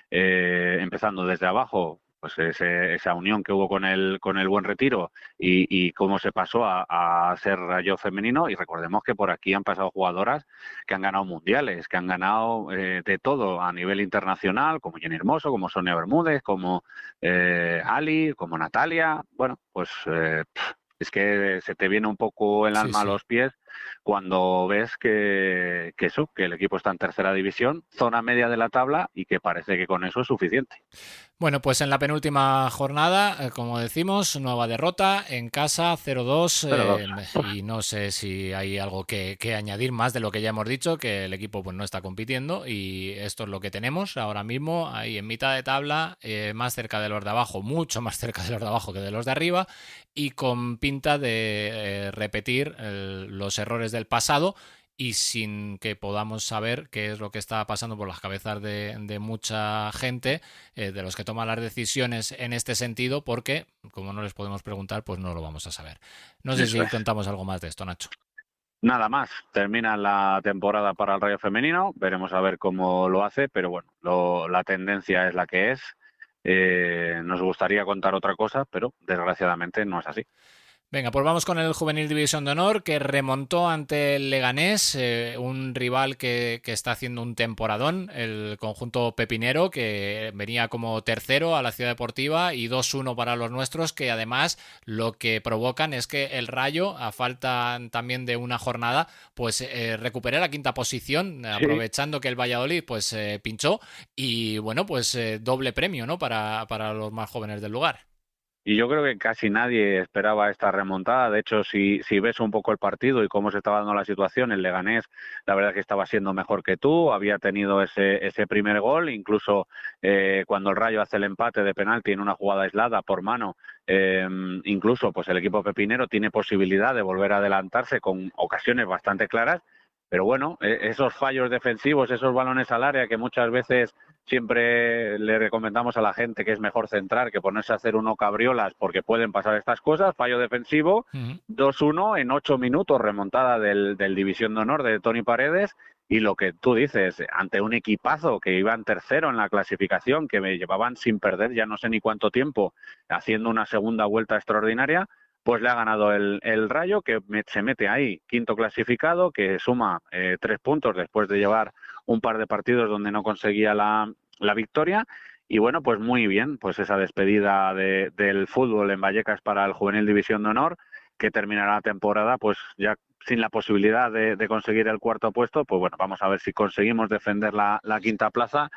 empezando desde abajo, pues esa unión que hubo con el Buen Retiro y cómo se pasó a ser Rayo femenino. Y recordemos que por aquí han pasado jugadoras que han ganado mundiales, que han ganado de todo a nivel internacional, como Jenny Hermoso, como Sonia Bermúdez, como Ali, como Natalia. Bueno, pues es que se te viene un poco el alma a los pies cuando ves que el equipo está en tercera división, zona media de la tabla, y que parece que con eso es suficiente. Bueno, pues en la penúltima jornada, como decimos, nueva derrota en casa, 0-2, y no sé si hay algo que añadir más de lo que ya hemos dicho, que el equipo pues no está compitiendo, y esto es lo que tenemos ahora mismo, ahí en mitad de tabla, más cerca de los de abajo, mucho más cerca de los de abajo que de los de arriba, y con pinta de repetir los errores del pasado, y sin que podamos saber qué es lo que está pasando por las cabezas de mucha gente, de los que toman las decisiones en este sentido, porque como no les podemos preguntar, pues no lo vamos a saber. No sé si contamos algo más de esto, Nacho. Nada más, termina la temporada para el Rayo femenino, veremos a ver cómo lo hace, pero bueno, la tendencia es la que es. Nos gustaría contar otra cosa, pero desgraciadamente no es así. Venga, pues vamos con el Juvenil División de Honor, que remontó ante el Leganés, un rival que está haciendo un temporadón, el conjunto pepinero, que venía como tercero a la Ciudad Deportiva, y 2-1 para los nuestros, que además lo que provocan es que el Rayo, a falta también de una jornada, pues recupere la quinta posición, aprovechando que el Valladolid pues pinchó, y bueno, pues doble premio, ¿no?, para los más jóvenes del lugar. Y yo creo que casi nadie esperaba esta remontada. De hecho, si ves un poco el partido y cómo se estaba dando la situación, el Leganés, la verdad es que estaba siendo mejor que tú. Había tenido ese primer gol. Incluso cuando el Rayo hace el empate de penalti en una jugada aislada por mano, incluso pues el equipo pepinero tiene posibilidad de volver a adelantarse con ocasiones bastante claras. Pero bueno, esos fallos defensivos, esos balones al área que muchas veces siempre le recomendamos a la gente que es mejor centrar que ponerse a hacer uno cabriolas, porque pueden pasar estas cosas. Fallo defensivo, 2-1 en 8 minutos, remontada del División de Honor de Toni Paredes. Y lo que tú dices, ante un equipazo que iban tercero en la clasificación, que me llevaban sin perder ya no sé ni cuánto tiempo, haciendo una segunda vuelta extraordinaria, pues le ha ganado el Rayo, que se mete ahí, quinto clasificado, que suma 3 puntos después de llevar un par de partidos donde no conseguía la victoria. Y bueno, pues muy bien, pues esa despedida del fútbol en Vallecas para el Juvenil División de Honor, que terminará la temporada pues ya sin la posibilidad de conseguir el cuarto puesto. Pues bueno, vamos a ver si conseguimos defender la quinta plaza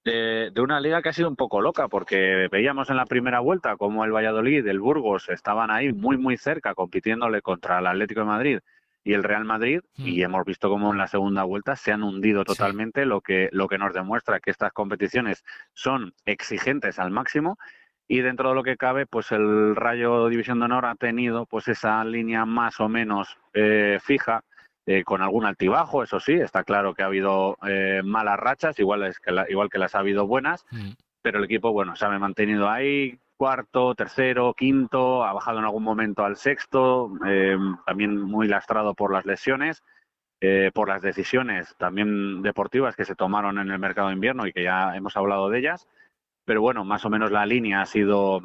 de una liga que ha sido un poco loca, porque veíamos en la primera vuelta como el Valladolid y el Burgos estaban ahí muy muy cerca compitiéndole contra el Atlético de Madrid y el Real Madrid, y hemos visto como en la segunda vuelta se han hundido totalmente, lo que nos demuestra que estas competiciones son exigentes al máximo. Y dentro de lo que cabe, pues el Rayo División de Honor ha tenido pues esa línea más o menos fija, con algún altibajo, eso sí, está claro que ha habido malas rachas, igual que las ha habido buenas, pero el equipo, bueno, se ha mantenido ahí, cuarto, tercero, quinto, ha bajado en algún momento al sexto, también muy lastrado por las lesiones, por las decisiones también deportivas que se tomaron en el mercado de invierno y que ya hemos hablado de ellas, pero bueno, más o menos la línea ha sido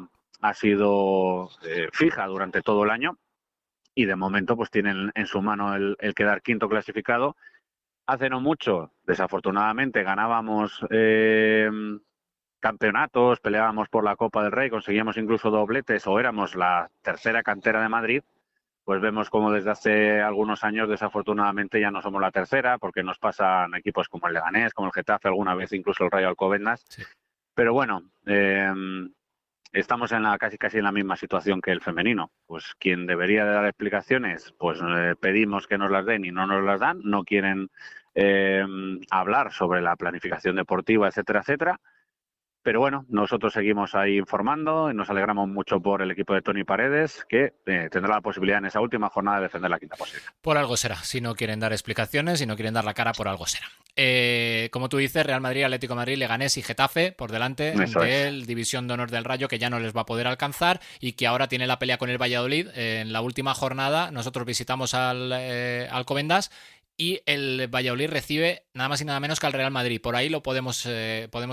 fija durante todo el año y de momento pues tienen en su mano el quedar quinto clasificado. Hace no mucho, desafortunadamente, ganábamos campeonatos, peleábamos por la Copa del Rey, conseguíamos incluso dobletes o éramos la tercera cantera de Madrid. Pues vemos como desde hace algunos años, desafortunadamente, ya no somos la tercera, porque nos pasan equipos como el Leganés, como el Getafe, alguna vez incluso el Rayo Alcobendas. Sí. Pero bueno, estamos casi en la misma situación que el femenino. Pues quien debería de dar explicaciones, pues pedimos que nos las den y no nos las dan. No quieren hablar sobre la planificación deportiva, etcétera, etcétera. Pero bueno, nosotros seguimos ahí informando y nos alegramos mucho por el equipo de Toni Paredes, que tendrá la posibilidad en esa última jornada de defender la quinta posición. Por algo será. Si no quieren dar explicaciones, si no quieren dar la cara, por algo será. Como tú dices, Real Madrid, Atlético de Madrid, Leganés y Getafe por delante del División de Honor del Rayo, que ya no les va a poder alcanzar y que ahora tiene la pelea con el Valladolid. En la última jornada nosotros visitamos al Alcobendas y el Valladolid recibe nada más y nada menos que al Real Madrid. Por ahí lo podemos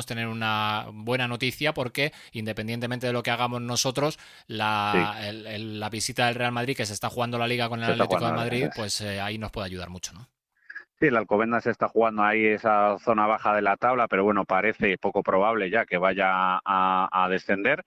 tener una buena noticia, porque independientemente de lo que hagamos nosotros, la visita del Real Madrid, que se está jugando la Liga con el Atlético de Madrid, pues ahí nos puede ayudar mucho, ¿no? Sí, el Alcobendas está jugando ahí esa zona baja de la tabla, pero bueno, parece poco probable ya que vaya a descender.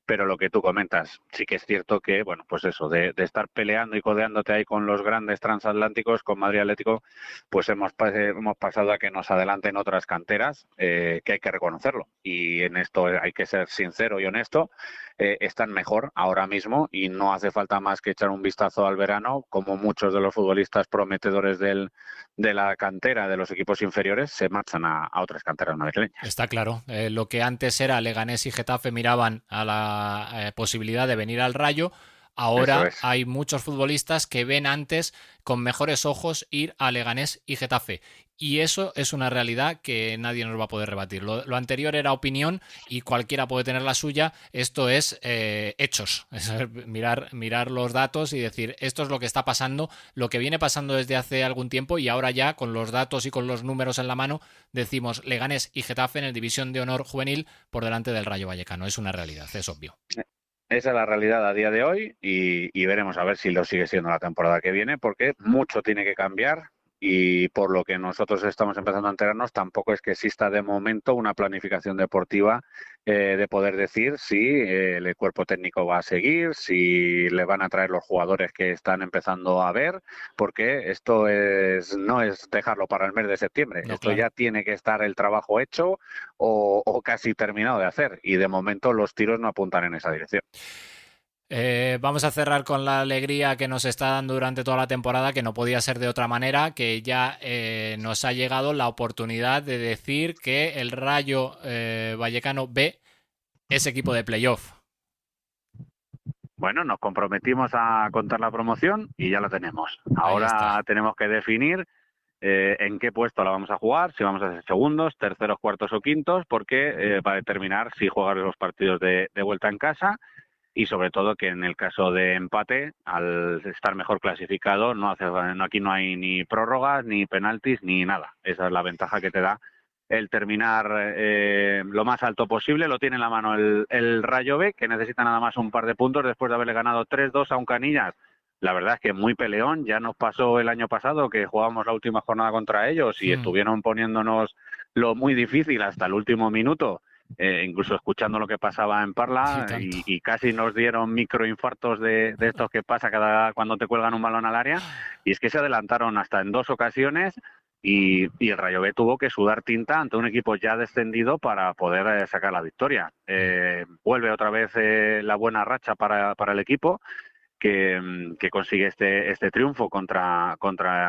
Pero lo que tú comentas, sí que es cierto que, bueno, pues eso, de estar peleando y codeándote ahí con los grandes transatlánticos, con Madrid Atlético, pues hemos pasado a que nos adelanten otras canteras, que hay que reconocerlo. Y en esto hay que ser sincero y honesto, están mejor ahora mismo y no hace falta más que echar un vistazo al verano, como muchos de los futbolistas prometedores de la cantera de los equipos inferiores se marchan a otras canteras madrileñas. Está claro. Lo que antes era Leganés y Getafe miraban a la posibilidad de venir al Rayo. Ahora hay muchos futbolistas que ven antes con mejores ojos ir a Leganés y Getafe. Y eso es una realidad que nadie nos va a poder rebatir. Lo anterior era opinión y cualquiera puede tener la suya. Esto es hechos. Es mirar los datos y decir, esto es lo que está pasando, lo que viene pasando desde hace algún tiempo, y ahora ya con los datos y con los números en la mano decimos Leganés y Getafe en el División de Honor Juvenil por delante del Rayo Vallecano. Es una realidad, es obvio. Esa es la realidad a día de hoy y veremos a ver si lo sigue siendo la temporada que viene, porque mucho tiene que cambiar y por lo que nosotros estamos empezando a enterarnos, tampoco es que exista de momento una planificación deportiva de poder decir si el cuerpo técnico va a seguir, si le van a traer los jugadores que están empezando a ver, porque esto no es dejarlo para el mes de septiembre, no, esto claro. Ya tiene que estar el trabajo hecho o casi terminado de hacer y de momento los tiros no apuntan en esa dirección. Vamos a cerrar con la alegría que nos está dando durante toda la temporada, que no podía ser de otra manera, que ya nos ha llegado la oportunidad de decir que el Rayo Vallecano B es equipo de playoff. Bueno, nos comprometimos a contar la promoción y ya la tenemos. Ahora tenemos que definir en qué puesto la vamos a jugar, si vamos a ser segundos, terceros, cuartos o quintos, porque va a determinar si jugar los partidos de vuelta en casa. Y sobre todo que en el caso de empate, al estar mejor clasificado, aquí no hay ni prórrogas, ni penaltis, ni nada. Esa es la ventaja que te da el terminar lo más alto posible. Lo tiene en la mano el Rayo B, que necesita nada más un par de puntos después de haberle ganado 3-2 a un Canillas. La verdad es que muy peleón. Ya nos pasó el año pasado que jugábamos la última jornada contra ellos y estuvieron poniéndonos lo muy difícil hasta el último minuto. Incluso escuchando lo que pasaba en Parla y casi nos dieron microinfartos de estos que pasa cuando te cuelgan un balón al área, y es que se adelantaron hasta en 2 ocasiones y el Rayo B tuvo que sudar tinta ante un equipo ya descendido para poder sacar la victoria. Vuelve otra vez la buena racha para el equipo que consigue este triunfo contra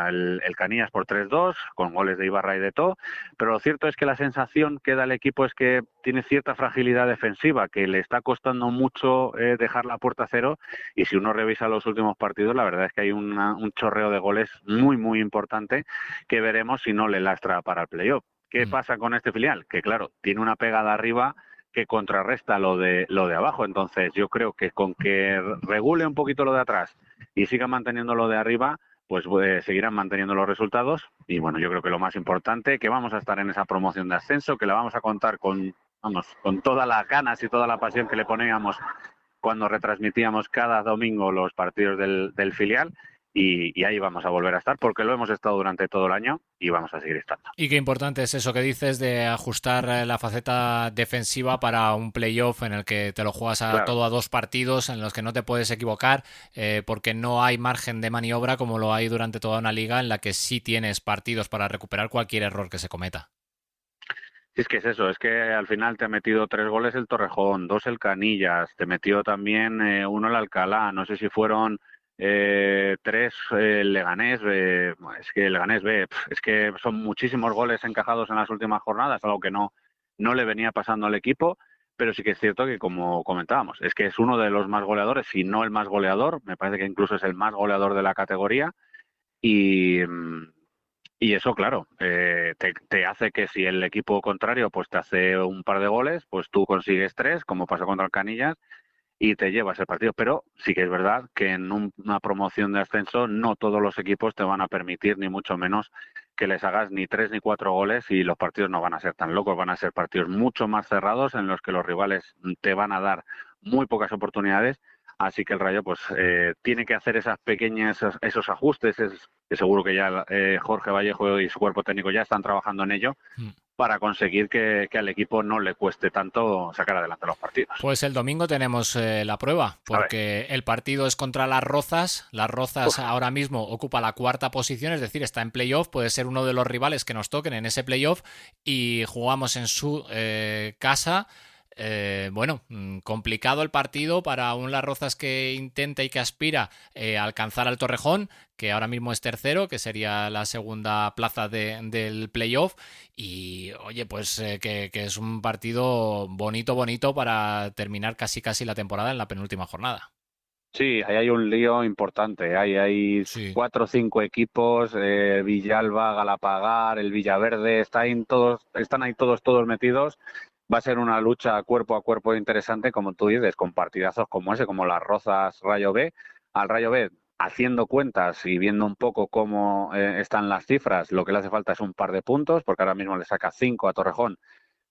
el Canillas por 3-2, con goles de Ibarra y de todo, pero lo cierto es que la sensación que da el equipo es que tiene cierta fragilidad defensiva, que le está costando mucho dejar la puerta a cero, y si uno revisa los últimos partidos, la verdad es que hay un chorreo de goles muy, muy importante que veremos si no le lastra para el playoff. ¿Qué pasa con este filial? Que claro, tiene una pegada arriba que contrarresta lo de abajo. Entonces yo creo que con que regule un poquito lo de atrás y siga manteniendo lo de arriba, pues seguirán manteniendo los resultados. Y bueno, yo creo que lo más importante, que vamos a estar en esa promoción de ascenso, que la vamos a contar con todas las ganas y toda la pasión que le poníamos cuando retransmitíamos cada domingo los partidos del filial. Y ahí vamos a volver a estar, porque lo hemos estado durante todo el año y vamos a seguir estando. Y qué importante es eso que dices de ajustar la faceta defensiva para un playoff en el que te lo juegas todo a 2 partidos, en los que no te puedes equivocar, porque no hay margen de maniobra como lo hay durante toda una liga en la que sí tienes partidos para recuperar cualquier error que se cometa. Es que es eso, es que al final te ha metido 3 goles el Torrejón, 2 el Canillas, te metió también 1 el Alcalá, no sé si fueron 3 el Leganés, es que el Leganés B, es que son muchísimos goles encajados en las últimas jornadas, algo que no le venía pasando al equipo, pero sí que es cierto que, como comentábamos, es que es uno de los más goleadores, si no el más goleador, me parece que incluso es el más goleador de la categoría, y eso, claro, te hace que si el equipo contrario pues te hace un par de goles, pues tú consigues 3, como pasó contra el Canillas, y te llevas el partido. Pero sí que es verdad que en una promoción de ascenso no todos los equipos te van a permitir, ni mucho menos, que les hagas ni 3 ni 4 goles, y los partidos no van a ser tan locos, van a ser partidos mucho más cerrados en los que los rivales te van a dar muy pocas oportunidades. Así que el Rayo pues tiene que hacer esos ajustes, que seguro que ya Jorge Vallejo y su cuerpo técnico ya están trabajando en ello, para conseguir que al equipo no le cueste tanto sacar adelante los partidos. Pues el domingo tenemos la prueba, porque el partido es contra Las Rozas. Las Rozas ahora mismo ocupa la 4ª posición, es decir, está en playoff, puede ser uno de los rivales que nos toquen en ese playoff, y jugamos en su casa. Complicado el partido para un Las Rozas que intenta y que aspira a alcanzar al Torrejón, que ahora mismo es tercero, que sería la segunda plaza del playoff. Y oye, pues que es un partido bonito para terminar casi la temporada en la penúltima jornada. Sí, ahí hay un lío importante. Hay 4 o 5 equipos, Villalba, Galapagar, el Villaverde, están ahí todos metidos. Va a ser una lucha cuerpo a cuerpo interesante, como tú dices, con partidazos como ese, como Las Rozas Rayo B. Al Rayo B, haciendo cuentas y viendo un poco cómo están las cifras, lo que le hace falta es un par de puntos, porque ahora mismo le saca 5 a Torrejón,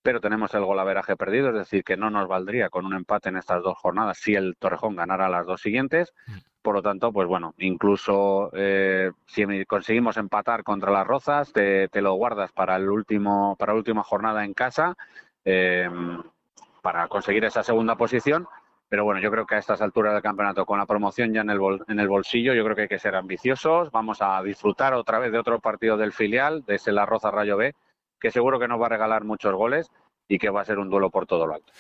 pero tenemos el golaveraje perdido, es decir, que no nos valdría con un empate en estas 2 jornadas si el Torrejón ganara las 2 siguientes. Por lo tanto, pues bueno, incluso si conseguimos empatar contra Las Rozas, te lo guardas para la última jornada en casa, para conseguir esa segunda posición. Pero bueno, yo creo que a estas alturas del campeonato, con la promoción ya en el bolsillo, yo creo que hay que ser ambiciosos. Vamos a disfrutar otra vez de otro partido del filial, de ese Las Rozas Rayo B, que seguro que nos va a regalar muchos goles y que va a ser un duelo por todo lo alto.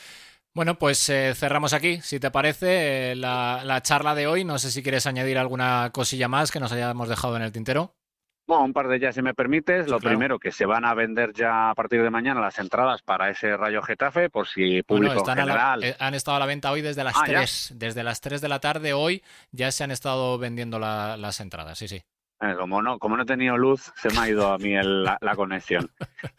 Bueno, pues cerramos aquí, si te parece, la charla de hoy. No sé si quieres añadir alguna cosilla más que nos hayamos dejado en el tintero. Bueno, un par de ellas, si me permites. Lo claro. Primero, que se van a vender ya a partir de mañana las entradas para ese Rayo Getafe, por si público en general... han estado a la venta hoy desde las 3. ¿Ya? Desde las 3 de la tarde hoy ya se han estado vendiendo las entradas, sí. Como no he tenido luz, se me ha ido a mí la conexión.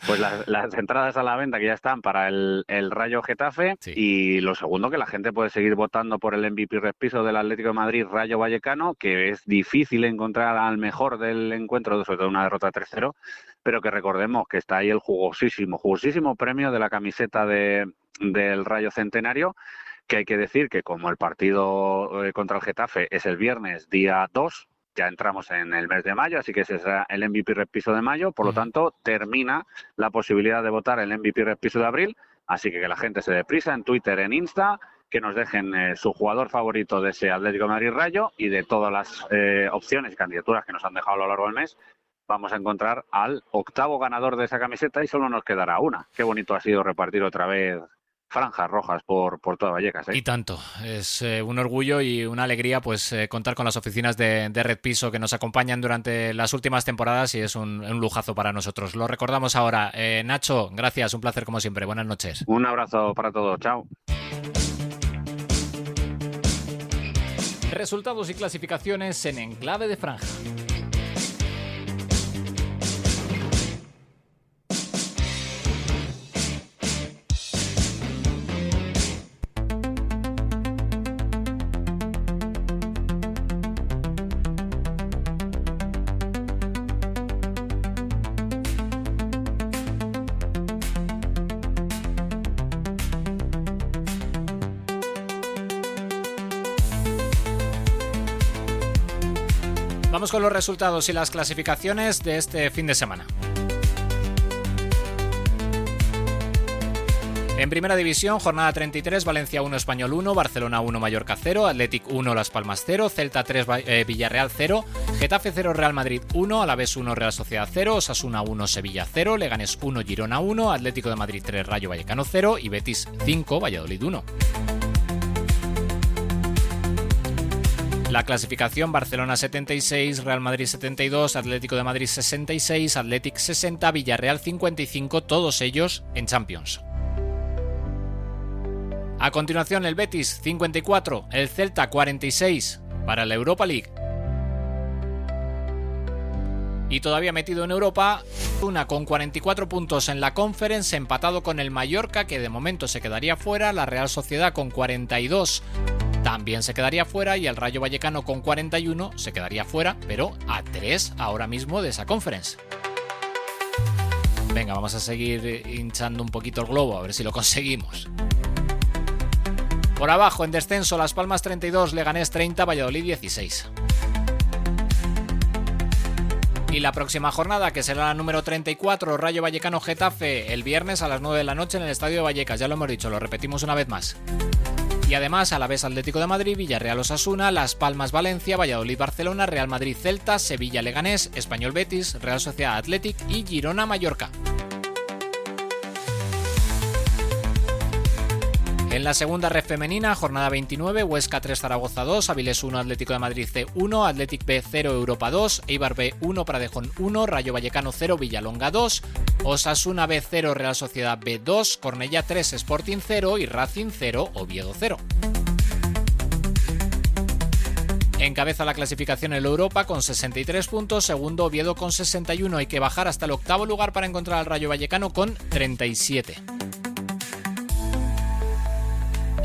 Pues las entradas a la venta que ya están para el Rayo Getafe. Sí. Y lo segundo, que la gente puede seguir votando por el MVP Respiso del Atlético de Madrid, Rayo Vallecano, que es difícil encontrar al mejor del encuentro, sobre todo una derrota 3-0, pero que recordemos que está ahí el jugosísimo premio de la camiseta del Rayo Centenario, que hay que decir que como el partido contra el Getafe es el viernes día 2, ya entramos en el mes de mayo, así que ese será el MVP Respiso de mayo. Por lo tanto, termina la posibilidad de votar el MVP Respiso de abril. Así que la gente se dé prisa en Twitter, en Insta, que nos dejen su jugador favorito de ese Atlético de Madrid Rayo, y de todas las opciones y candidaturas que nos han dejado a lo largo del mes, vamos a encontrar al 8º ganador de esa camiseta, y solo nos quedará una. Qué bonito ha sido repartir otra vez franjas rojas por toda Vallecas, ¿eh? Y tanto, es un orgullo y una alegría pues contar con las oficinas de Red Piso que nos acompañan durante las últimas temporadas, y es un lujazo para nosotros. Lo recordamos ahora. Nacho, gracias, un placer como siempre. Buenas noches. Un abrazo para todos, chao. Resultados y clasificaciones en Enclave de Franja. Vamos con los resultados y las clasificaciones de este fin de semana. En Primera División, jornada 33, Valencia 1, Español 1, Barcelona 1, Mallorca 0, Athletic 1, Las Palmas 0, Celta 3, Villarreal 0, Getafe 0, Real Madrid 1, Alavés 1, Real Sociedad 0, Osasuna 1, Sevilla 0, Leganés 1, Girona 1, Atlético de Madrid 3, Rayo Vallecano 0 y Betis 5, Valladolid 1. La clasificación: Barcelona 76, Real Madrid 72, Atlético de Madrid 66, Athletic 60, Villarreal 55, todos ellos en Champions. A continuación, el Betis 54, el Celta 46 para la Europa League. Y todavía metido en Europa, una con 44 puntos en la Conference, empatado con el Mallorca, que de momento se quedaría fuera, la Real Sociedad con 42 también se quedaría fuera y el Rayo Vallecano con 41 se quedaría fuera, pero a 3 ahora mismo de esa Conference. Venga, vamos a seguir hinchando un poquito el globo, a ver si lo conseguimos. Por abajo, en descenso, Las Palmas 32, Leganés 30, Valladolid 16. Y la próxima jornada, que será la número 34, Rayo Vallecano Getafe, el viernes a las 9 de la noche en el Estadio de Vallecas. Ya lo hemos dicho, lo repetimos una vez más. Y además, Alavés Atlético de Madrid, Villarreal Osasuna, Las Palmas Valencia, Valladolid Barcelona, Real Madrid Celta, Sevilla Leganés, Español Betis, Real Sociedad Athletic y Girona Mallorca. En la segunda red femenina, jornada 29, Huesca 3, Zaragoza 2, Avilés 1, Atlético de Madrid C 1, Athletic B 0, Europa 2, Eibar B 1, Pradejón 1, Rayo Vallecano 0, Villalonga 2, Osasuna B 0, Real Sociedad B 2, Cornellá 3, Sporting 0 y Racing 0, Oviedo 0. Encabeza la clasificación en Europa con 63 puntos, segundo Oviedo con 61, hay que bajar hasta el octavo lugar para encontrar al Rayo Vallecano con 37.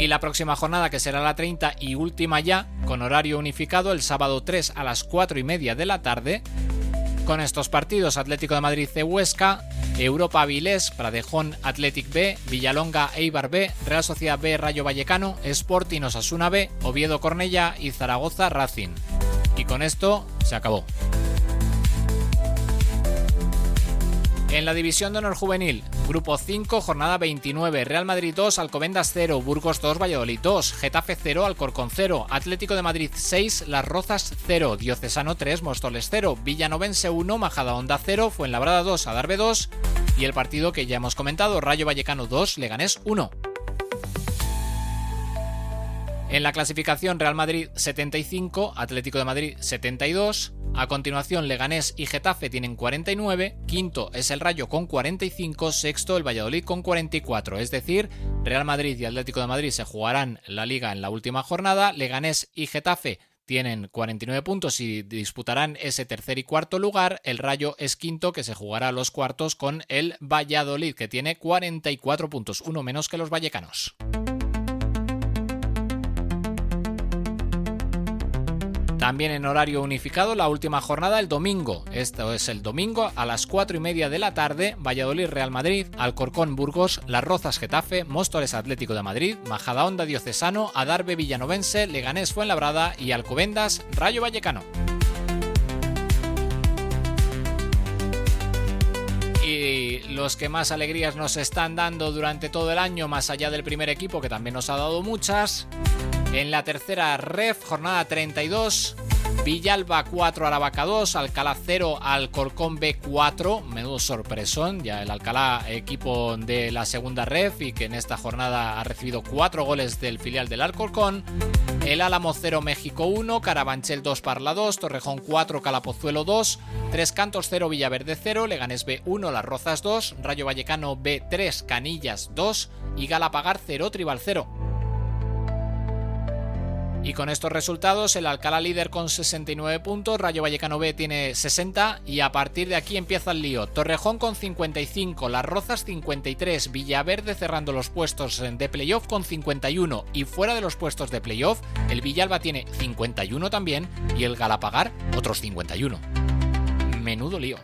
Y la próxima jornada, que será la 30 y última ya, con horario unificado, el sábado 3 a las 4:30 de la tarde, con estos partidos: Atlético de Madrid C Huesca, Europa Avilés, Pradejón Athletic B, Villalonga Eibar B, Real Sociedad B Rayo Vallecano, Sporting Osasuna B, Oviedo Cornellá y Zaragoza Racing. Y con esto se acabó. En la división de honor juvenil, grupo 5, jornada 29, Real Madrid 2, Alcobendas 0, Burgos 2, Valladolid 2, Getafe 0, Alcorcón 0, Atlético de Madrid 6, Las Rozas 0, Diocesano 3, Móstoles 0, Villanovense 1, Majadahonda 0, Fuenlabrada 2, Adarve 2 y el partido que ya hemos comentado, Rayo Vallecano 2, Leganés 1. En la clasificación, Real Madrid 75, Atlético de Madrid 72, a continuación Leganés y Getafe tienen 49, quinto es el Rayo con 45, sexto el Valladolid con 44, es decir, Real Madrid y Atlético de Madrid se jugarán la Liga en la última jornada, Leganés y Getafe tienen 49 puntos y disputarán ese tercer y cuarto lugar, el Rayo es quinto, que se jugará los cuartos con el Valladolid, que tiene 44 puntos, uno menos que los vallecanos. También en horario unificado, la última jornada el domingo. Esto es el domingo a las 4:30 de la tarde, Valladolid Real Madrid, Alcorcón Burgos, Las Rozas Getafe, Móstoles Atlético de Madrid, Majadahonda Diocesano, Adarve Villanovense, Leganés Fuenlabrada y Alcobendas Rayo Vallecano. Y los que más alegrías nos están dando durante todo el año, más allá del primer equipo, que también nos ha dado muchas. En la tercera ref, jornada 32, Villalba 4, Aravaca 2, Alcalá 0, Alcorcón B 4, menudo sorpresón, ya el Alcalá, equipo de la segunda ref y que en esta jornada ha recibido 4 goles del filial del Alcorcón. El Álamo 0, México 1, Carabanchel 2, Parla 2, Torrejón 4, Calapozuelo 2, Tres Cantos 0, Villaverde 0, Leganés B 1, Las Rozas 2, Rayo Vallecano B 3, Canillas 2 y Galapagar 0, Tribal 0. Y con estos resultados, el Alcalá líder con 69 puntos, Rayo Vallecano B tiene 60 y a partir de aquí empieza el lío. Torrejón con 55, Las Rozas 53, Villaverde cerrando los puestos de playoff con 51 y fuera de los puestos de playoff, el Villalba tiene 51 también y el Galapagar otros 51. Menudo lío.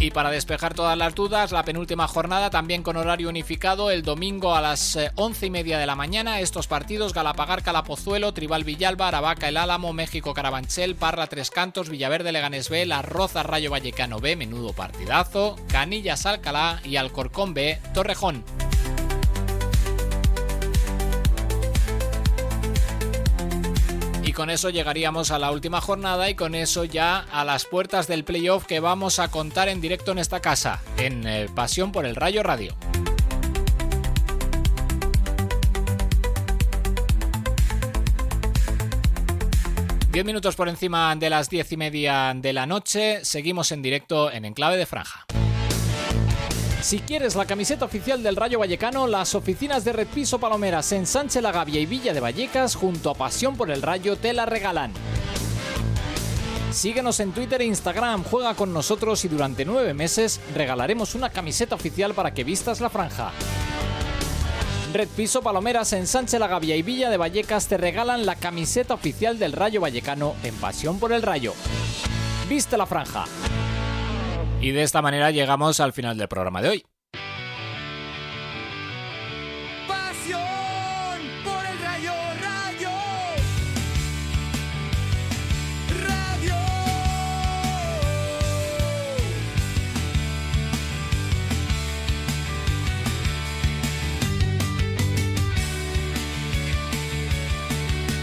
Y para despejar todas las dudas, la penúltima jornada también con horario unificado el domingo a las 11:30 de la mañana. Estos partidos: Galapagar Calapozuelo, Tribal Villalba, Aravaca El Álamo, México Carabanchel, Parla Tres Cantos, Villaverde Leganés B, Las Rozas Rayo Vallecano B, menudo partidazo, Canillas Alcalá y Alcorcón B, Torrejón. Y con eso llegaríamos a la última jornada y con eso ya a las puertas del playoff que vamos a contar en directo en esta casa, en Pasión por el Rayo Radio. Diez minutos por encima de las 10:30 de la noche, seguimos en directo en Enclave de Franja. Si quieres la camiseta oficial del Rayo Vallecano, las oficinas de Red Piso Palomeras en Sánchez La Gavia y Villa de Vallecas, junto a Pasión por el Rayo, te la regalan. Síguenos en Twitter e Instagram, juega con nosotros y durante 9 meses regalaremos una camiseta oficial para que vistas la franja. Red Piso Palomeras en Sánchez La Gavia y Villa de Vallecas te regalan la camiseta oficial del Rayo Vallecano en Pasión por el Rayo. Viste la franja. Y de esta manera llegamos al final del programa de hoy. Pasión por el Rayo Radio. Radio.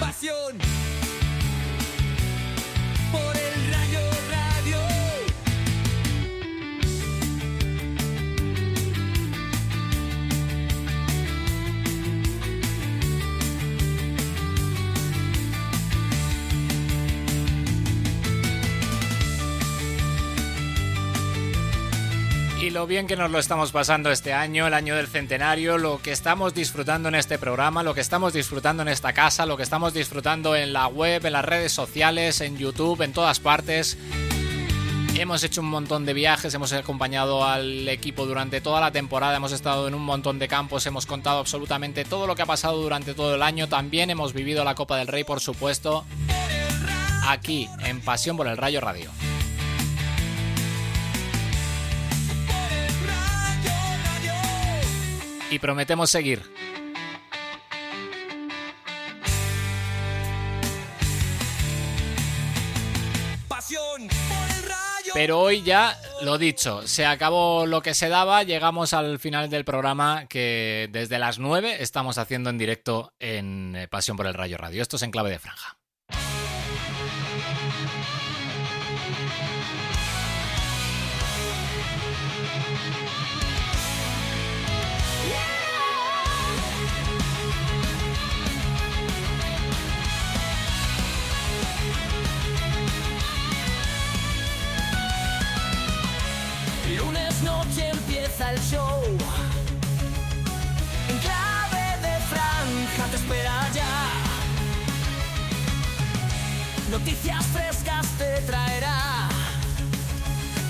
Pasión por el Rayo Radio. Y lo bien que nos lo estamos pasando este año, el año del centenario, lo que estamos disfrutando en este programa, lo que estamos disfrutando en esta casa, lo que estamos disfrutando en la web, en las redes sociales, en YouTube, en todas partes. Hemos hecho un montón de viajes, hemos acompañado al equipo durante toda la temporada, hemos estado en un montón de campos, hemos contado absolutamente todo lo que ha pasado durante todo el año. También hemos vivido la Copa del Rey, por supuesto, aquí en Pasión por el Rayo Radio. Y prometemos seguir. Pero hoy ya, lo dicho, se acabó lo que se daba, llegamos al final del programa que desde las 9 estamos haciendo en directo en Pasión por el Rayo Radio. Esto es Enclave de Franja. Noche empieza el show. En Clave de Franja te espera ya. Noticias frescas te traerá.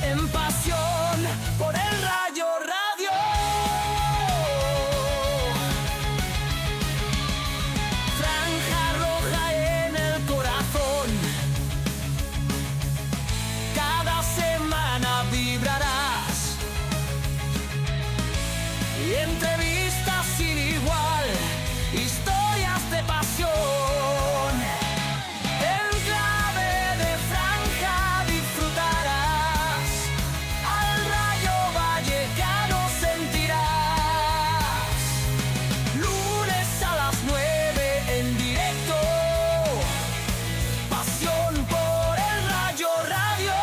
En Pasión por el Rayo Radio. Franja roja en el corazón. Cada semana vibrará. Entrevistas sin igual, historias de pasión. En Clave de Franja disfrutarás, al Rayo Vallecano sentirás. Lunes a las 9 en directo, Pasión por el Rayo Radio.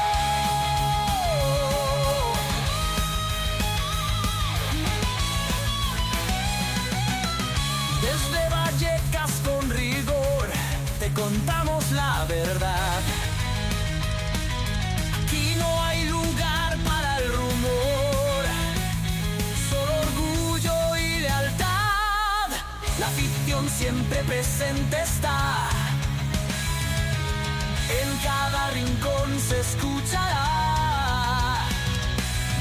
Desde Vallecas con rigor te contamos la verdad. Aquí no hay lugar para el rumor, solo orgullo y lealtad. La afición siempre presente está. En cada rincón se escuchará.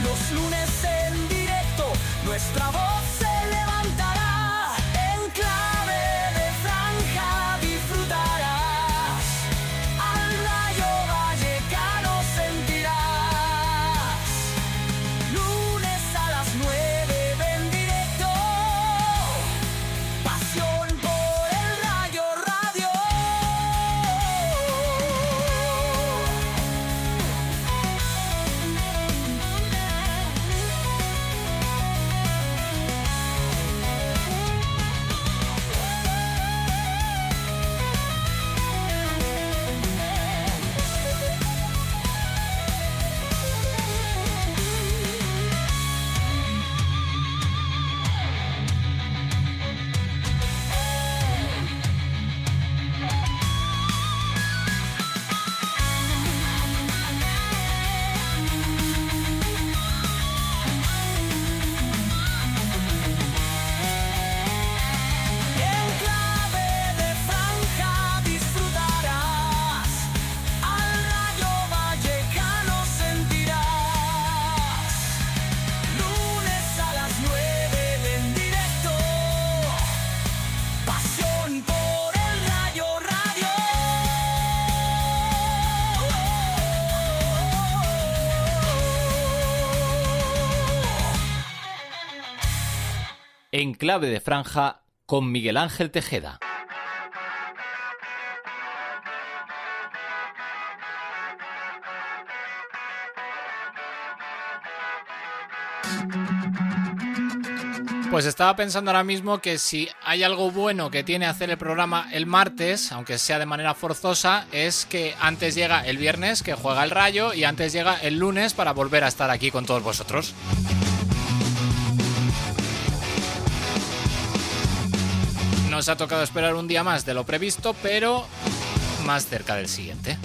Los lunes en directo nuestra voz se levantará. En Clave de Franja disfrutarás, al Rayo Vallecano sentirás. en Clave de Franja con Miguel Ángel Tejeda. Pues estaba pensando ahora mismo que si hay algo bueno que tiene hacer el programa el martes, aunque sea de manera forzosa, es que antes llega el viernes, que juega el Rayo, y antes llega el lunes para volver a estar aquí con todos vosotros. Nos ha tocado esperar un día más de lo previsto, pero más cerca del siguiente.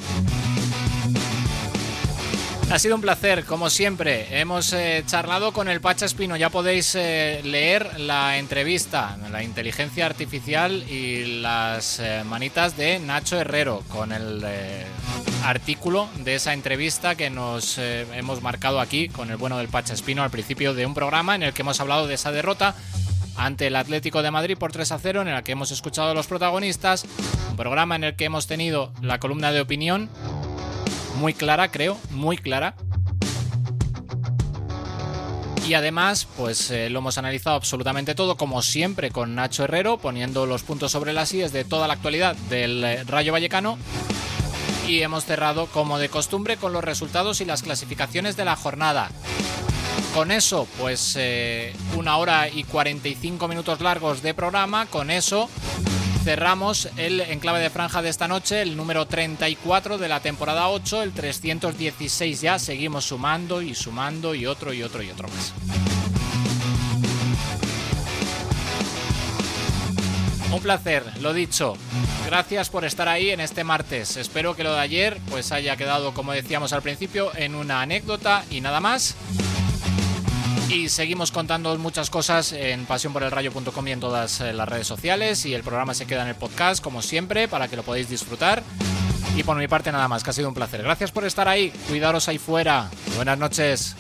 Ha sido un placer, como siempre. Hemos charlado con el Pacha Espino. Ya podéis leer la entrevista, la inteligencia artificial y las manitas de Nacho Herrero, con el artículo de esa entrevista que nos hemos marcado aquí con el bueno del Pacha Espino al principio de un programa en el que hemos hablado de esa derrota ante el Atlético de Madrid por 3-0, en el que hemos escuchado a los protagonistas. Un programa en el que hemos tenido la columna de opinión muy clara, creo, muy clara. Y además, pues lo hemos analizado absolutamente todo, como siempre, con Nacho Herrero, poniendo los puntos sobre las íes de toda la actualidad del Rayo Vallecano. Y hemos cerrado, como de costumbre, con los resultados y las clasificaciones de la jornada. Con eso, pues 1 hora y 45 minutos largos de programa. Con eso cerramos el Enclave de Franja de esta noche, el número 34 de la temporada 8, el 316 ya. Seguimos sumando y sumando y otro más. Un placer, lo dicho. Gracias por estar ahí en este martes. Espero que lo de ayer pues haya quedado, como decíamos al principio, en una anécdota y nada más. Y seguimos contando muchas cosas en pasionporelrayo.com y en todas las redes sociales. Y el programa se queda en el podcast, como siempre, para que lo podáis disfrutar. Y por mi parte nada más, que ha sido un placer. Gracias por estar ahí. Cuidaros ahí fuera. Buenas noches.